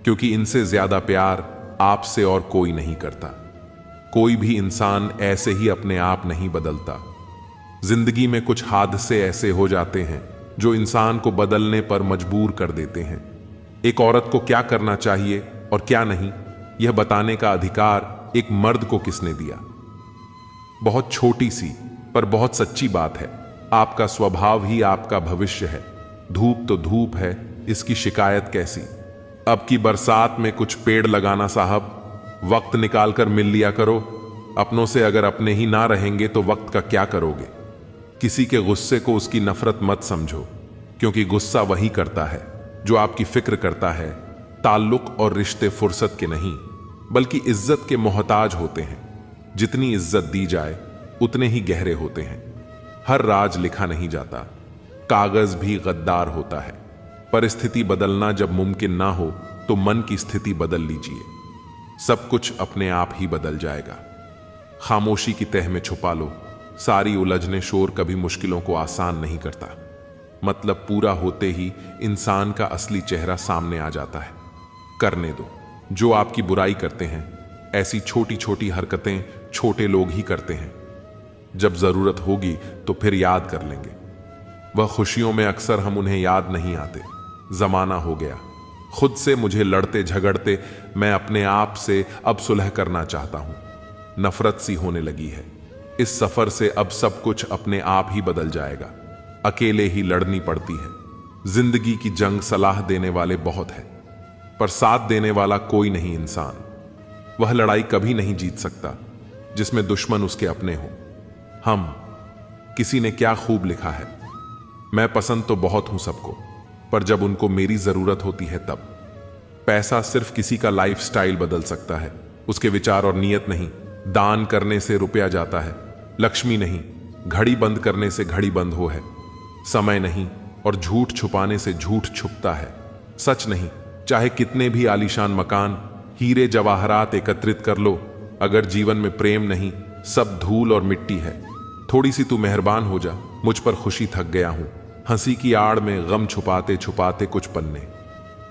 Speaker 1: क्योंकि इनसे ज्यादा प्यार आपसे और कोई नहीं करता। कोई भी इंसान ऐसे ही अपने आप नहीं बदलता। जिंदगी में कुछ हादसे ऐसे हो जाते हैं जो इंसान को बदलने पर मजबूर कर देते हैं। एक औरत को क्या करना चाहिए और क्या नहीं, यह बताने का अधिकार एक मर्द को किसने दिया? बहुत छोटी सी पर बहुत सच्ची बात है। आपका स्वभाव ही आपका भविष्य है। धूप तो धूप है, इसकी शिकायत कैसी? अब की बरसात में कुछ पेड़ लगाना साहब, वक्त निकालकर मिल लिया करो। अपनों से अगर अपने ही ना रहेंगे तो वक्त का क्या करोगे? किसी के गुस्से को उसकी नफरत मत समझो, क्योंकि गुस्सा वही करता है जो आपकी फिक्र करता है। ताल्लुक और रिश्ते फुर्सत के नहीं बल्कि इज्जत के मोहताज होते हैं। जितनी इज्जत दी जाए उतने ही गहरे होते हैं। हर राज लिखा नहीं जाता, कागज भी गद्दार होता है। परिस्थिति बदलना जब मुमकिन ना हो तो मन की स्थिति बदल लीजिए। सब कुछ अपने आप ही बदल जाएगा। खामोशी की तह में छुपा लो। सारी उलझने शोर कभी मुश्किलों को आसान नहीं करता। मतलब पूरा होते ही इंसान का असली चेहरा सामने आ जाता है। करने दो। जो आपकी बुराई करते हैं, ऐसी छोटी छोटी हरकतें छोटे लोग ही करते हैं। जब जरूरत होगी तो फिर याद कर लेंगे। वह खुशियों में अक्सर हम उन्हें याद नहीं आते। जमाना हो गया। खुद से मुझे लड़ते झगड़ते मैं अपने आप से अब सुलह करना चाहता हूं। नफरत सी होने लगी है। इस सफर से अब सब कुछ अपने आप ही बदल जाएगा। अकेले ही लड़नी पड़ती है। जिंदगी की जंग सलाह देने वाले बहुत हैं, पर साथ देने वाला कोई नहीं इंसान। वह लड़ाई कभी नहीं जीत सकता जिसमें दुश्मन उसके अपने हो। हम किसी ने क्या खूब लिखा है, मैं पसंद तो बहुत हूं सबको, पर जब उनको मेरी जरूरत होती है तब। पैसा सिर्फ किसी का लाइफस्टाइल बदल सकता है, उसके विचार और नीयत नहीं। दान करने से रुपया जाता है, लक्ष्मी नहीं। घड़ी बंद करने से घड़ी बंद हो है, समय नहीं। और झूठ छुपाने से झूठ छुपता है, सच नहीं। चाहे कितने भी आलीशान मकान, हीरे जवाहरात एकत्रित कर लो, अगर जीवन में प्रेम नहीं, सब धूल और मिट्टी है। थोड़ी सी तू मेहरबान हो जा, मुझ पर खुशी थक गया हूं। हंसी की आड़ में गम छुपाते छुपाते कुछ पन्ने।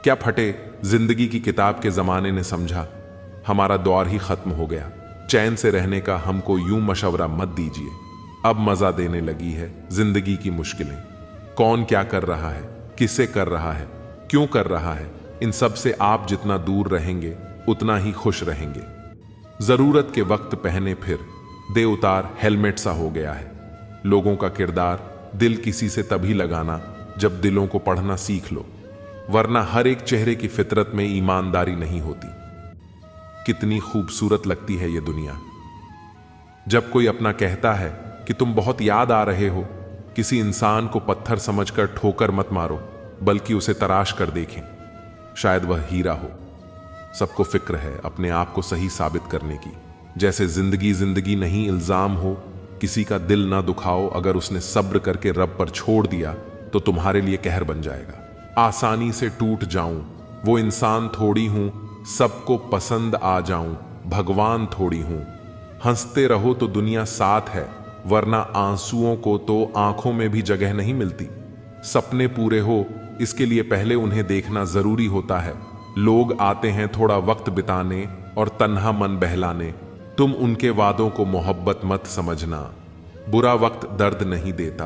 Speaker 1: क्या फटे जिंदगी की किताब के जमाने ने समझा, हमारा दौर ही खत्म हो गया। चैन से रहने का हमको यूं मशवरा मत दीजिए। अब मजा देने लगी है जिंदगी की मुश्किलें। कौन क्या कर रहा है, किससे कर रहा है, क्यों कर रहा है, इन सब से आप जितना दूर रहेंगे उतना ही खुश रहेंगे। जरूरत के वक्त पहने फिर दे उतार हेलमेट सा हो गया है। लोगों का किरदार दिल किसी से तभी लगाना जब दिलों को पढ़ना सीख लो, वरना हर एक चेहरे की फितरत में ईमानदारी नहीं होती। कितनी खूबसूरत लगती है ये दुनिया। जब कोई अपना कहता है कि तुम बहुत याद आ रहे हो, किसी इंसान को पत्थर समझकर ठोकर मत मारो, बल्कि उसे तराश कर देखें, शायद वह हीरा हो। सबको फिक्र है अपने आप को सही साबित करने की। जैसे जिंदगी जिंदगी नहीं इल्जाम हो। किसी का दिल ना दुखाओ, अगर उसने सब्र करके रब पर छोड़ दिया तो तुम्हारे लिए कहर बन जाएगा। आसानी से टूट जाऊं वो इंसान थोड़ी हूं, सबको पसंद आ जाऊं भगवान थोड़ी हूं। हंसते रहो तो दुनिया साथ है, वरना आंसुओं को तो आंखों में भी जगह नहीं मिलती। सपने पूरे हो इसके लिए पहले उन्हें देखना जरूरी होता है। लोग आते हैं थोड़ा वक्त बिताने और तन्हा मन बहलाने। तुम उनके वादों को मोहब्बत मत समझना। बुरा वक्त दर्द नहीं देता,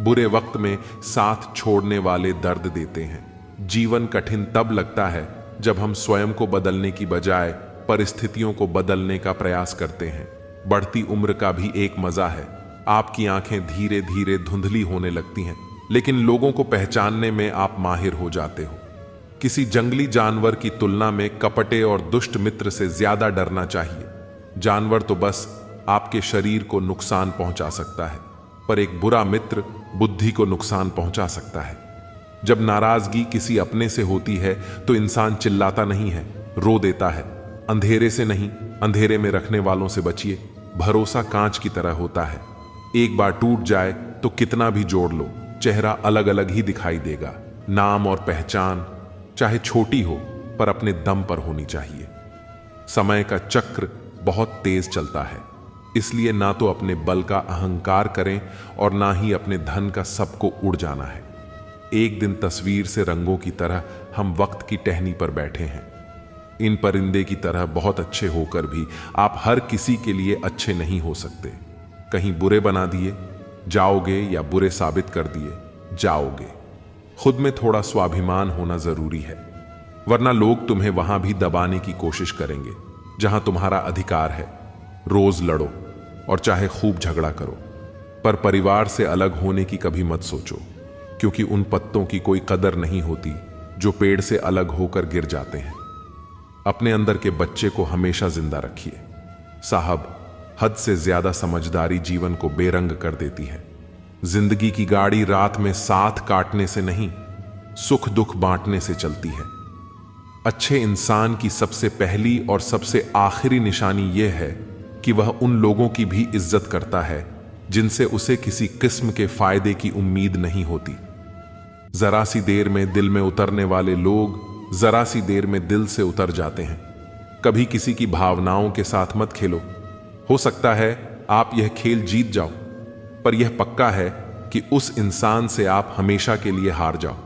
Speaker 1: बुरे वक्त में साथ छोड़ने वाले दर्द देते हैं। जीवन कठिन तब लगता है जब हम स्वयं को बदलने की बजाय परिस्थितियों को बदलने का प्रयास करते हैं। बढ़ती उम्र का भी एक मजा है। आपकी आंखें धीरे धीरे धुंधली होने लगती हैं, लेकिन लोगों को पहचानने में आप माहिर हो जाते हो। किसी जंगली जानवर की तुलना में कपटे और दुष्ट मित्र से ज्यादा डरना चाहिए। जानवर तो बस आपके शरीर को नुकसान पहुंचा सकता है, पर एक बुरा मित्र बुद्धि को नुकसान पहुंचा सकता है। जब नाराजगी किसी अपने से होती है तो इंसान चिल्लाता नहीं है, रो देता है। अंधेरे से नहीं, अंधेरे में रखने वालों से बचिए। भरोसा कांच की तरह होता है, एक बार टूट जाए तो कितना भी जोड़ लो, चेहरा अलग अलग ही दिखाई देगा। नाम और पहचान चाहे छोटी हो पर अपने दम पर होनी चाहिए। समय का चक्र बहुत तेज चलता है, इसलिए ना तो अपने बल का अहंकार करें और ना ही अपने धन का सबको उड़ जाना है। एक दिन तस्वीर से रंगों की तरह हम वक्त की टहनी पर बैठे हैं। इन परिंदे की तरह बहुत अच्छे होकर भी आप हर किसी के लिए अच्छे नहीं हो सकते। कहीं बुरे बना दिए जाओगे या बुरे साबित कर दिए जाओगे। खुद में थोड़ा स्वाभिमान होना जरूरी है, वरना लोग तुम्हें वहां भी दबाने की कोशिश करेंगे जहां तुम्हारा अधिकार है। रोज लड़ो और चाहे खूब झगड़ा करो, पर परिवार से अलग होने की कभी मत सोचो, क्योंकि उन पत्तों की कोई कदर नहीं होती जो पेड़ से अलग होकर गिर जाते हैं। अपने अंदर के बच्चे को हमेशा जिंदा रखिए। साहब, हद से ज्यादा समझदारी जीवन को बेरंग कर देती है। जिंदगी की गाड़ी रात में साथ काटने से नहीं, सुख दुख बांटने से चलती है। अच्छे इंसान की सबसे पहली और सबसे आखिरी निशानी यह है कि वह उन लोगों की भी इज्जत करता है जिनसे उसे किसी किस्म के फायदे की उम्मीद नहीं होती। जरा सी देर में दिल में उतरने वाले लोग जरा सी देर में दिल से उतर जाते हैं। कभी किसी की भावनाओं के साथ मत खेलो। हो सकता है आप यह खेल जीत जाओ, पर यह पक्का है कि उस इंसान से आप हमेशा के लिए हार जाओ।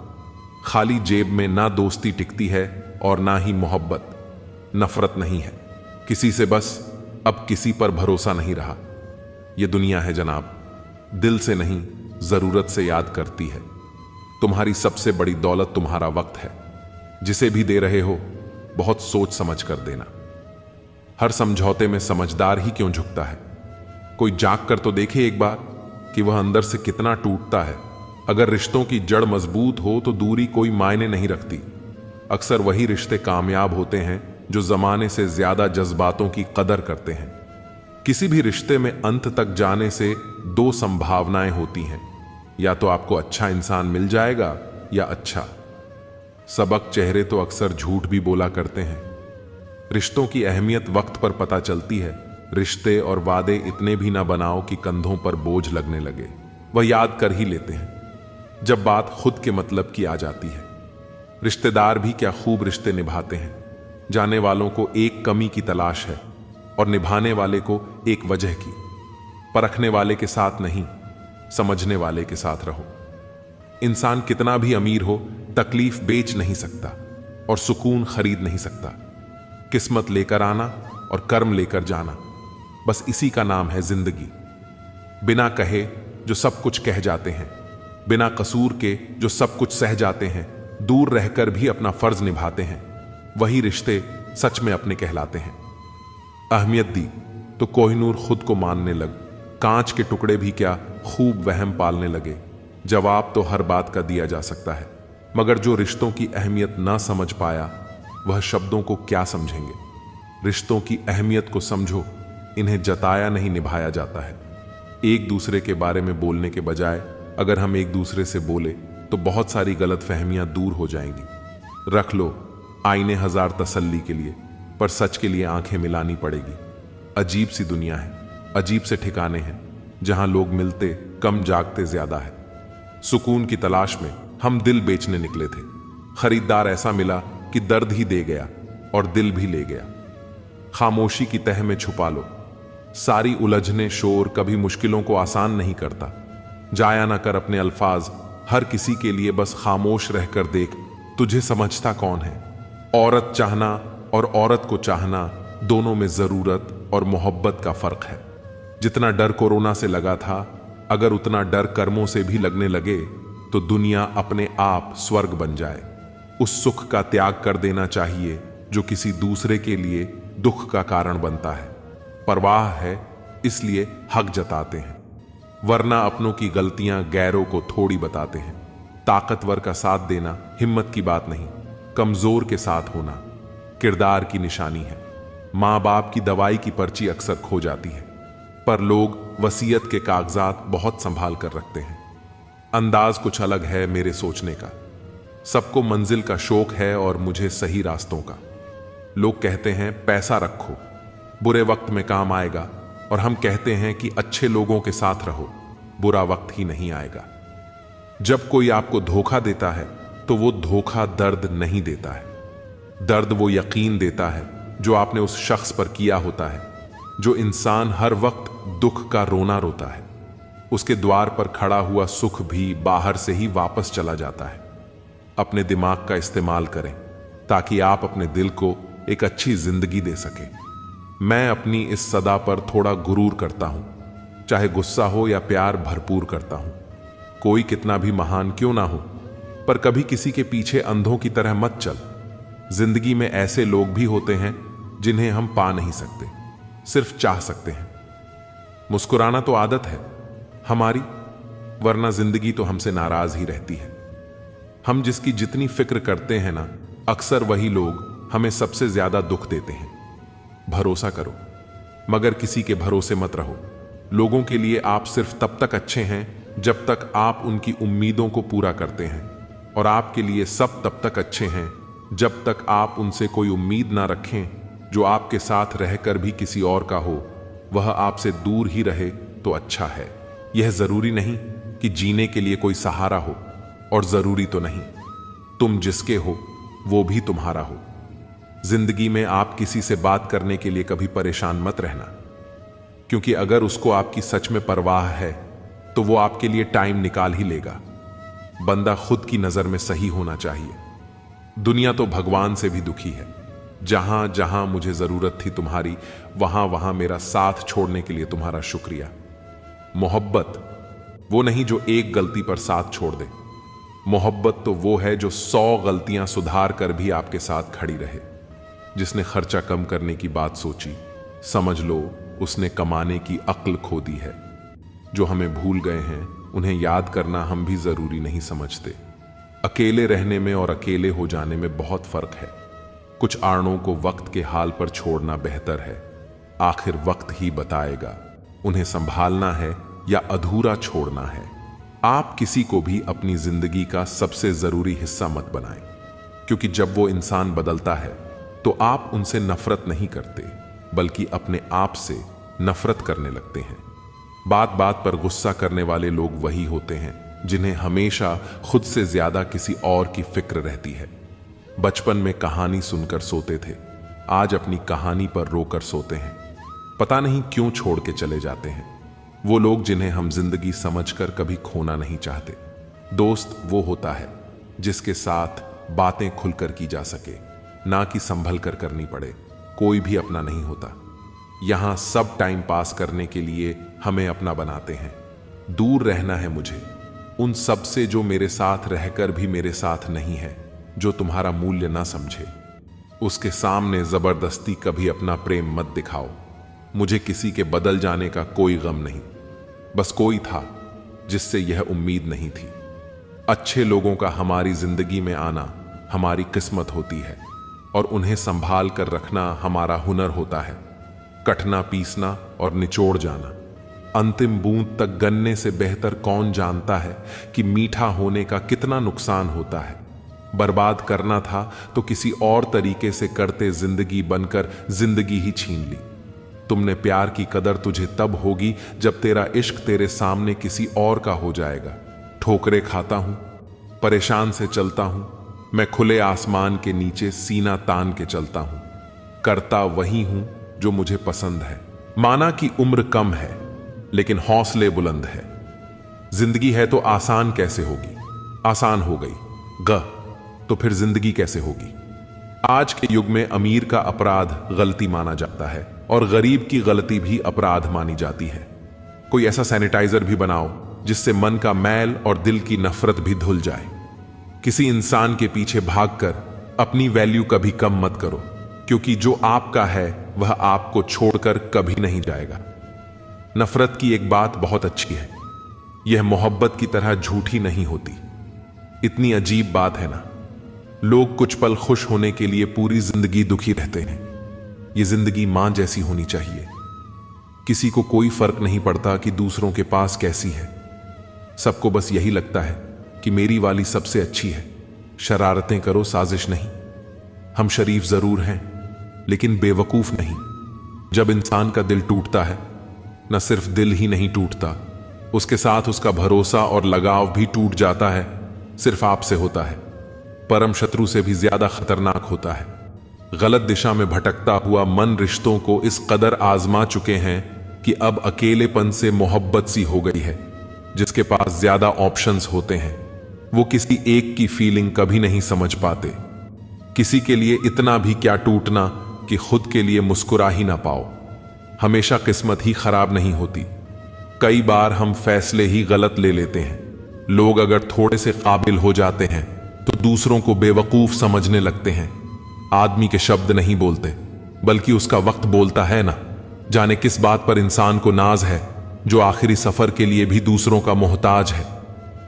Speaker 1: खाली जेब में ना दोस्ती टिकती है और ना ही मोहब्बत। नफरत नहीं है किसी से, बस अब किसी पर भरोसा नहीं रहा। यह दुनिया है जनाब, दिल से नहीं जरूरत से याद करती है। तुम्हारी सबसे बड़ी दौलत तुम्हारा वक्त है। जिसे भी दे रहे हो बहुत सोच समझ कर देना। हर समझौते में समझदार ही क्यों झुकता है। कोई जाग कर तो देखे एक बार कि वह अंदर से कितना टूटता है। अगर रिश्तों की जड़ मजबूत हो तो दूरी कोई मायने नहीं रखती। अक्सर वही रिश्ते कामयाब होते हैं जो जमाने से ज्यादा जज्बातों की कदर करते हैं। किसी भी रिश्ते में अंत तक जाने से दो संभावनाएं होती हैं, या तो आपको अच्छा इंसान मिल जाएगा या अच्छा। सबक चेहरे तो अक्सर झूठ भी बोला करते हैं। रिश्तों की अहमियत वक्त पर पता चलती है। रिश्ते और वादे इतने भी ना बनाओ कि कंधों पर बोझ लगने लगे। वह याद कर ही लेते हैं जब बात खुद के मतलब की आ जाती है। रिश्तेदार भी क्या खूब रिश्ते निभाते हैं। जाने वालों को एक कमी की तलाश है और निभाने वाले को एक वजह की। परखने वाले के साथ नहीं, समझने वाले के साथ रहो। इंसान कितना भी अमीर हो, तकलीफ बेच नहीं सकता और सुकून खरीद नहीं सकता। किस्मत लेकर आना और कर्म लेकर जाना, बस इसी का नाम है जिंदगी। बिना कहे जो सब कुछ कह जाते हैं, बिना कसूर के जो सब कुछ सह जाते हैं, दूर रहकर भी अपना फर्ज निभाते हैं, वही रिश्ते सच में अपने कहलाते हैं। अहमियत दी तो कोहिनूर खुद को मानने लग, कांच के टुकड़े भी क्या खूब वहम पालने लगे। जवाब तो हर बात का दिया जा सकता है, मगर जो रिश्तों की अहमियत ना समझ पाया वह शब्दों को क्या समझेंगे। रिश्तों की अहमियत को समझो, इन्हें जताया नहीं निभाया जाता है। एक दूसरे के बारे में बोलने के बजाय अगर हम एक दूसरे से बोले तो बहुत सारी गलत फहमियां दूर हो जाएंगी। रख लो आईने हजार तसल्ली के लिए, पर सच के लिए आंखें मिलानी पड़ेगी। अजीब सी दुनिया है, अजीब से ठिकाने हैं, जहां लोग मिलते कम जागते ज्यादा है। सुकून की तलाश में हम दिल बेचने निकले थे, खरीदार ऐसा मिला कि दर्द ही दे गया और दिल भी ले गया। खामोशी की तह में छुपा लो, सारी उलझने शोर कभी मुश्किलों को आसान नहीं करता। जाया ना कर अपने अल्फाज हर किसी के लिए, बस खामोश रहकर देख तुझे समझता कौन है। औरत चाहना और औरत को चाहना, दोनों में जरूरत और मोहब्बत का फर्क है। जितना डर कोरोना से लगा था, अगर उतना डर कर्मों से भी लगने लगे तो दुनिया अपने आप स्वर्ग बन जाए। उस सुख का त्याग कर देना चाहिए जो किसी दूसरे के लिए दुख का कारण बनता है। परवाह है इसलिए हक जताते हैं, वरना अपनों की गलतियां गैरों को थोड़ी बताते हैं। ताकतवर का साथ देना हिम्मत की बात नहीं, कमजोर के साथ होना किरदार की निशानी है। मां बाप की दवाई की पर्ची अक्सर खो जाती है, पर लोग वसीयत के कागजात बहुत संभाल कर रखते हैं। अंदाज कुछ अलग है मेरे सोचने का, सबको मंजिल का शौक है और मुझे सही रास्तों का। लोग कहते हैं पैसा रखो, बुरे वक्त में काम आएगा, और हम कहते हैं कि अच्छे लोगों के साथ रहो, बुरा वक्त ही नहीं आएगा। जब कोई आपको धोखा देता है तो वो धोखा दर्द नहीं देता है, दर्द वो यकीन देता है जो आपने उस शख्स पर किया होता है। जो इंसान हर वक्त दुख का रोना रोता है, उसके द्वार पर खड़ा हुआ सुख भी बाहर से ही वापस चला जाता है। अपने दिमाग का इस्तेमाल करें ताकि आप अपने दिल को एक अच्छी जिंदगी दे सकें। मैं अपनी इस सदा पर थोड़ा गुरूर करता हूं, चाहे गुस्सा हो या प्यार भरपूर करता हूं। कोई कितना भी महान क्यों ना हो, पर कभी किसी के पीछे अंधों की तरह मत चल। जिंदगी में ऐसे लोग भी होते हैं जिन्हें हम पा नहीं सकते, सिर्फ चाह सकते हैं। मुस्कुराना तो आदत है हमारी, वरना जिंदगी तो हमसे नाराज ही रहती है। हम जिसकी जितनी फिक्र करते हैं ना, अक्सर वही लोग हमें सबसे ज्यादा दुख देते हैं। भरोसा करो, मगर किसी के भरोसे मत रहो। लोगों के लिए आप सिर्फ तब तक अच्छे हैं जब तक आप उनकी उम्मीदों को पूरा करते हैं, और आपके लिए सब तब तक अच्छे हैं जब तक आप उनसे कोई उम्मीद ना रखें। जो आपके साथ रहकर भी किसी और का हो, वह आपसे दूर ही रहे तो अच्छा है। यह जरूरी नहीं कि जीने के लिए कोई सहारा हो, और जरूरी तो नहीं तुम जिसके हो वो भी तुम्हारा हो। जिंदगी में आप किसी से बात करने के लिए कभी परेशान मत रहना, क्योंकि अगर उसको आपकी सच में परवाह है तो वो आपके लिए टाइम निकाल ही लेगा। बंदा खुद की नजर में सही होना चाहिए। दुनिया तो भगवान से भी दुखी है। जहां जहां मुझे जरूरत थी तुम्हारी, वहां वहां मेरा साथ छोड़ने के लिए तुम्हारा शुक्रिया। मोहब्बत वो नहीं जो एक गलती पर साथ छोड़ दे, मोहब्बत तो वो है जो 100 गलतियां सुधार कर भी आपके साथ खड़ी रहे। जिसने खर्चा कम करने की बात सोची, समझ लो उसने कमाने की अक्ल खो दी है। जो हमें भूल गए हैं उन्हें याद करना हम भी जरूरी नहीं समझते। अकेले रहने में और अकेले हो जाने में बहुत फर्क है। कुछ आड़ों को वक्त के हाल पर छोड़ना बेहतर है। आखिर वक्त ही बताएगा उन्हें संभालना है या अधूरा छोड़ना है। आप किसी को भी अपनी जिंदगी का सबसे जरूरी हिस्सा मत बनाएं, क्योंकि जब वो इंसान बदलता है तो आप उनसे नफरत नहीं करते, बल्कि अपने आप से नफरत करने लगते हैं। बात बात पर गुस्सा करने वाले लोग वही होते हैं जिन्हें हमेशा खुद से ज्यादा किसी और की फिक्र रहती है। बचपन में कहानी सुनकर सोते थे, आज अपनी कहानी पर रोकर सोते हैं। पता नहीं क्यों छोड़ के चले जाते हैं वो लोग जिन्हें हम जिंदगी समझकर कभी खोना नहीं चाहते। दोस्त वो होता है जिसके साथ बातें खुलकर की जा सके, ना कि संभल कर करनी पड़े। कोई भी अपना नहीं होता। यहां सब टाइम पास करने के लिए हमें अपना बनाते हैं। दूर रहना है मुझे उन सब से जो मेरे साथ रहकर भी मेरे साथ नहीं है, जो तुम्हारा मूल्य ना समझे। उसके सामने जबरदस्ती कभी अपना प्रेम मत दिखाओ। मुझे किसी के बदल जाने का कोई गम नहीं, बस कोई था जिससे यह उम्मीद नहीं थी। अच्छे लोगों का हमारी जिंदगी में आना हमारी किस्मत होती है और उन्हें संभाल कर रखना हमारा हुनर होता है। कटना, पीसना और निचोड़ जाना, अंतिम बूंद तक गन्ने से बेहतर कौन जानता है कि मीठा होने का कितना नुकसान होता है। बर्बाद करना था तो किसी और तरीके से करते, जिंदगी बनकर जिंदगी ही छीन ली। तुमने प्यार की कदर तुझे तब होगी जब तेरा इश्क तेरे सामने किसी और का हो जाएगा। ठोकरे खाता हूं, परेशान से चलता हूं, मैं खुले आसमान के नीचे सीना तान के चलता हूं। करता वही हूं जो मुझे पसंद है। माना कि उम्र कम है लेकिन हौसले बुलंद है। जिंदगी है तो आसान कैसे होगी? आसान हो गई ग तो फिर जिंदगी कैसे होगी? आज के युग में अमीर का अपराध गलती माना जाता है और गरीब की गलती भी अपराध मानी जाती है। कोई ऐसा सैनिटाइजर भी बनाओ जिससे मन का मैल और दिल की नफरत भी धुल जाए। किसी इंसान के पीछे भागकर अपनी वैल्यू कभी कम मत करो, क्योंकि जो आपका है वह आपको छोड़कर कभी नहीं जाएगा। नफरत की एक बात बहुत अच्छी है, यह मोहब्बत की तरह झूठी नहीं होती। इतनी अजीब बात है ना, लोग कुछ पल खुश होने के लिए पूरी जिंदगी दुखी रहते हैं। यह जिंदगी मां जैसी होनी चाहिए। किसी को कोई फर्क नहीं पड़ता कि दूसरों के पास कैसी है। सबको बस यही लगता है कि मेरी वाली सबसे अच्छी है। शरारतें करो, साजिश नहीं। हम शरीफ जरूर हैं लेकिन बेवकूफ नहीं। जब इंसान का दिल टूटता है, न सिर्फ दिल ही नहीं टूटता, उसके साथ उसका भरोसा और लगाव भी टूट जाता है। सिर्फ आपसे होता है, परम शत्रु से भी ज्यादा खतरनाक होता है। गलत दिशा में भटकता हुआ मन रिश्तों को इस कदर आजमा चुके हैं कि अब अकेलेपन से मोहब्बत सी हो गई है। जिसके पास ज्यादा ऑप्शंस होते हैं वो किसी एक की फीलिंग कभी नहीं समझ पाते। किसी के लिए इतना भी क्या टूटना कि खुद के लिए मुस्कुरा ही ना पाओ। हमेशा किस्मत ही खराब नहीं होती, कई बार हम फैसले ही गलत ले लेते हैं। लोग अगर थोड़े से काबिल हो जाते हैं तो दूसरों को बेवकूफ समझने लगते हैं। आदमी के शब्द नहीं बोलते बल्कि उसका वक्त बोलता है ना। जाने किस बात पर इंसान को नाज है जो आखिरी सफर के लिए भी दूसरों का मोहताज है।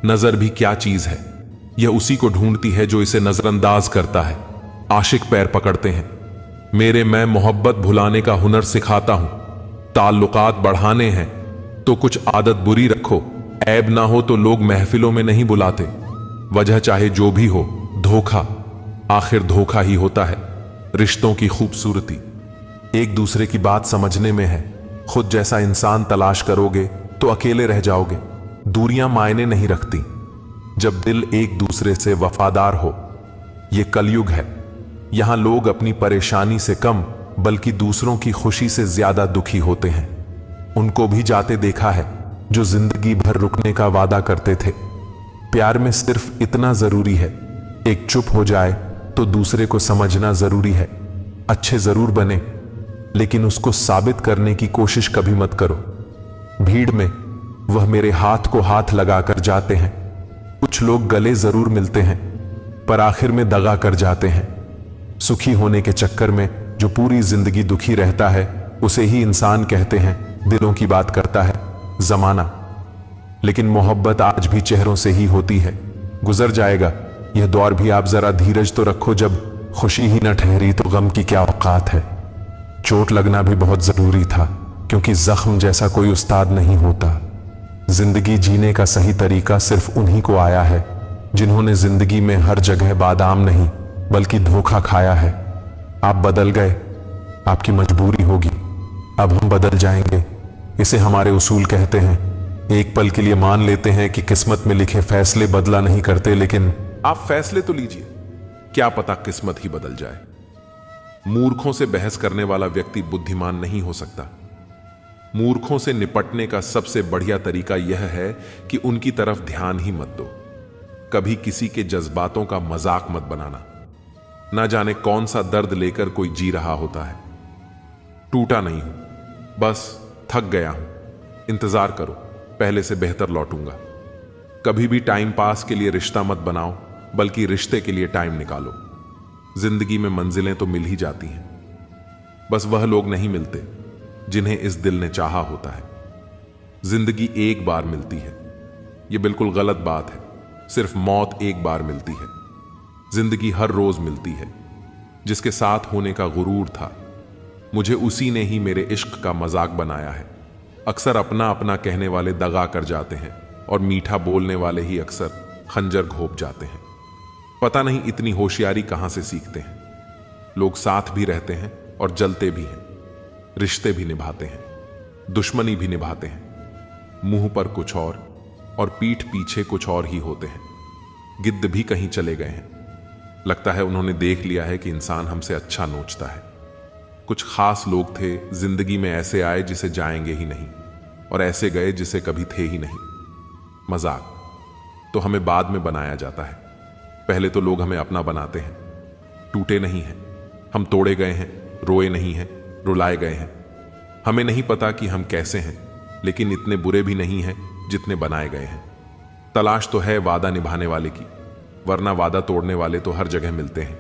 Speaker 1: नजर भी क्या चीज है, यह उसी को ढूंढती है जो इसे नजरअंदाज करता है। आशिक पैर पकड़ते हैं, मेरे मैं मोहब्बत भुलाने का हुनर सिखाता हूं। ताल्लुकात बढ़ाने हैं तो कुछ आदत बुरी रखो। ऐब ना हो तो लोग महफिलों में नहीं बुलाते। वजह चाहे जो भी हो, धोखा आखिर धोखा ही होता है। रिश्तों की खूबसूरती एक दूसरे की बात समझने में है। खुद जैसा इंसान तलाश करोगे तो अकेले रह जाओगे। दूरियां मायने नहीं रखती जब दिल एक दूसरे से वफादार हो। यह कलयुग है, यहां लोग अपनी परेशानी से कम बल्कि दूसरों की खुशी से ज्यादा दुखी होते हैं। उनको भी जाते देखा है जो जिंदगी भर रुकने का वादा करते थे। प्यार में सिर्फ इतना जरूरी है, एक चुप हो जाए तो दूसरे को समझना जरूरी है। अच्छे जरूर बने लेकिन उसको साबित करने की कोशिश कभी मत करो। भीड़ में वह मेरे हाथ को हाथ लगाकर जाते हैं। कुछ लोग गले जरूर मिलते हैं पर आखिर में दगा कर जाते हैं। सुखी होने के चक्कर में जो पूरी जिंदगी दुखी रहता है उसे ही इंसान कहते हैं। दिलों की बात करता है जमाना, लेकिन मोहब्बत आज भी चेहरों से ही होती है। गुजर जाएगा यह दौर भी, आप जरा धीरज तो रखो। जब खुशी ही न ठहरी तो गम की क्या औकात है। चोट लगना भी बहुत जरूरी था क्योंकि जख्म जैसा कोई उस्ताद नहीं होता। जिंदगी जीने का सही तरीका सिर्फ उन्हीं को आया है जिन्होंने जिंदगी में हर जगह बादाम नहीं बल्कि धोखा खाया है। आप बदल गए, आपकी मजबूरी होगी, अब हम बदल जाएंगे। इसे हमारे उसूल कहते हैं। एक पल के लिए मान लेते हैं कि किस्मत में लिखे फैसले बदला नहीं करते, लेकिन आप फैसले तो लीजिए, क्या पता किस्मत ही बदल जाए। मूर्खों से बहस करने वाला व्यक्ति बुद्धिमान नहीं हो सकता। मूर्खों से निपटने का सबसे बढ़िया तरीका यह है कि उनकी तरफ ध्यान ही मत दो। कभी किसी के जज्बातों का मजाक मत बनाना। ना जाने कौन सा दर्द लेकर कोई जी रहा होता है। टूटा नहीं हूं, बस थक गया हूं, इंतजार करो, पहले से बेहतर लौटूंगा। कभी भी टाइम पास के लिए रिश्ता मत बनाओ, बल्कि रिश्ते के लिए टाइम निकालो। जिंदगी में मंजिलें तो मिल ही जाती हैं, बस वह लोग नहीं मिलते जिन्हें इस दिल ने चाहा होता है। जिंदगी एक बार मिलती है, यह बिल्कुल गलत बात है। सिर्फ मौत एक बार मिलती है। जिंदगी हर रोज मिलती है। जिसके साथ होने का गुरूर था, मुझे उसी ने ही मेरे इश्क का मजाक बनाया है। अक्सर अपना अपना कहने वाले दगा कर जाते हैं और मीठा बोलने वाले ही अक्सर खंजर घोंप जाते हैं। पता नहीं इतनी होशियारी कहां से सीखते हैं। लोग साथ भी रहते हैं और जलते भी हैं, रिश्ते भी निभाते हैं, दुश्मनी भी निभाते हैं। मुंह पर कुछ और पीठ पीछे कुछ और ही होते हैं। गिद्ध भी कहीं चले गए हैं। लगता है उन्होंने देख लिया है कि इंसान हमसे अच्छा नोचता है। कुछ खास लोग थे जिंदगी में, ऐसे आए जिसे जाएंगे ही नहीं, और ऐसे गए जिसे कभी थे ही नहीं। मजाक तो हमें बाद में बनाया जाता है, पहले तो लोग हमें अपना बनाते हैं। टूटे नहीं हैं, हम तोड़े गए हैं, रोए नहीं हैं, रुलाए गए हैं। हमें नहीं पता कि हम कैसे हैं, लेकिन इतने बुरे भी नहीं हैं जितने बनाए गए हैं। तलाश तो है वादा निभाने वाले की, वरना वादा तोड़ने वाले तो हर जगह मिलते हैं।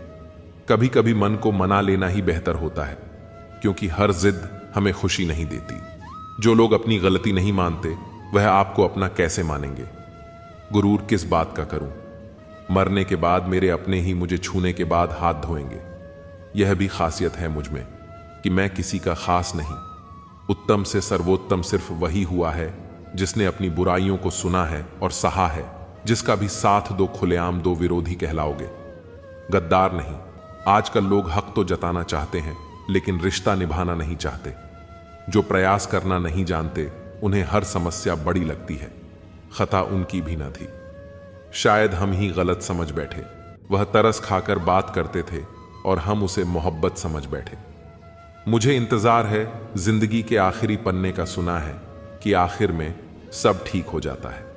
Speaker 1: कभी कभी मन को मना लेना ही बेहतर होता है, क्योंकि हर जिद हमें खुशी नहीं देती। जो लोग अपनी गलती नहीं मानते, वह आपको अपना कैसे मानेंगे। गुरूर किस बात का करूं, मरने के बाद मेरे अपने ही मुझे छूने के बाद हाथ धोएंगे। यह भी खासियत है मुझ में कि मैं किसी का खास नहीं। उत्तम से सर्वोत्तम सिर्फ वही हुआ है जिसने अपनी बुराइयों को सुना है और सहा है। जिसका भी साथ दो खुलेआम दो विरोधी कहलाओगे, गद्दार नहीं। आजकल लोग हक तो जताना चाहते हैं, लेकिन रिश्ता निभाना नहीं चाहते। जो प्रयास करना नहीं जानते, उन्हें हर समस्या बड़ी लगती है। खता उनकी भी न थी, शायद हम ही गलत समझ बैठे। वह तरस खाकर बात करते थे और हम उसे मोहब्बत समझ बैठे। मुझे इंतजार है जिंदगी के आखिरी पन्ने का, सुना है कि आखिर में सब ठीक हो जाता है।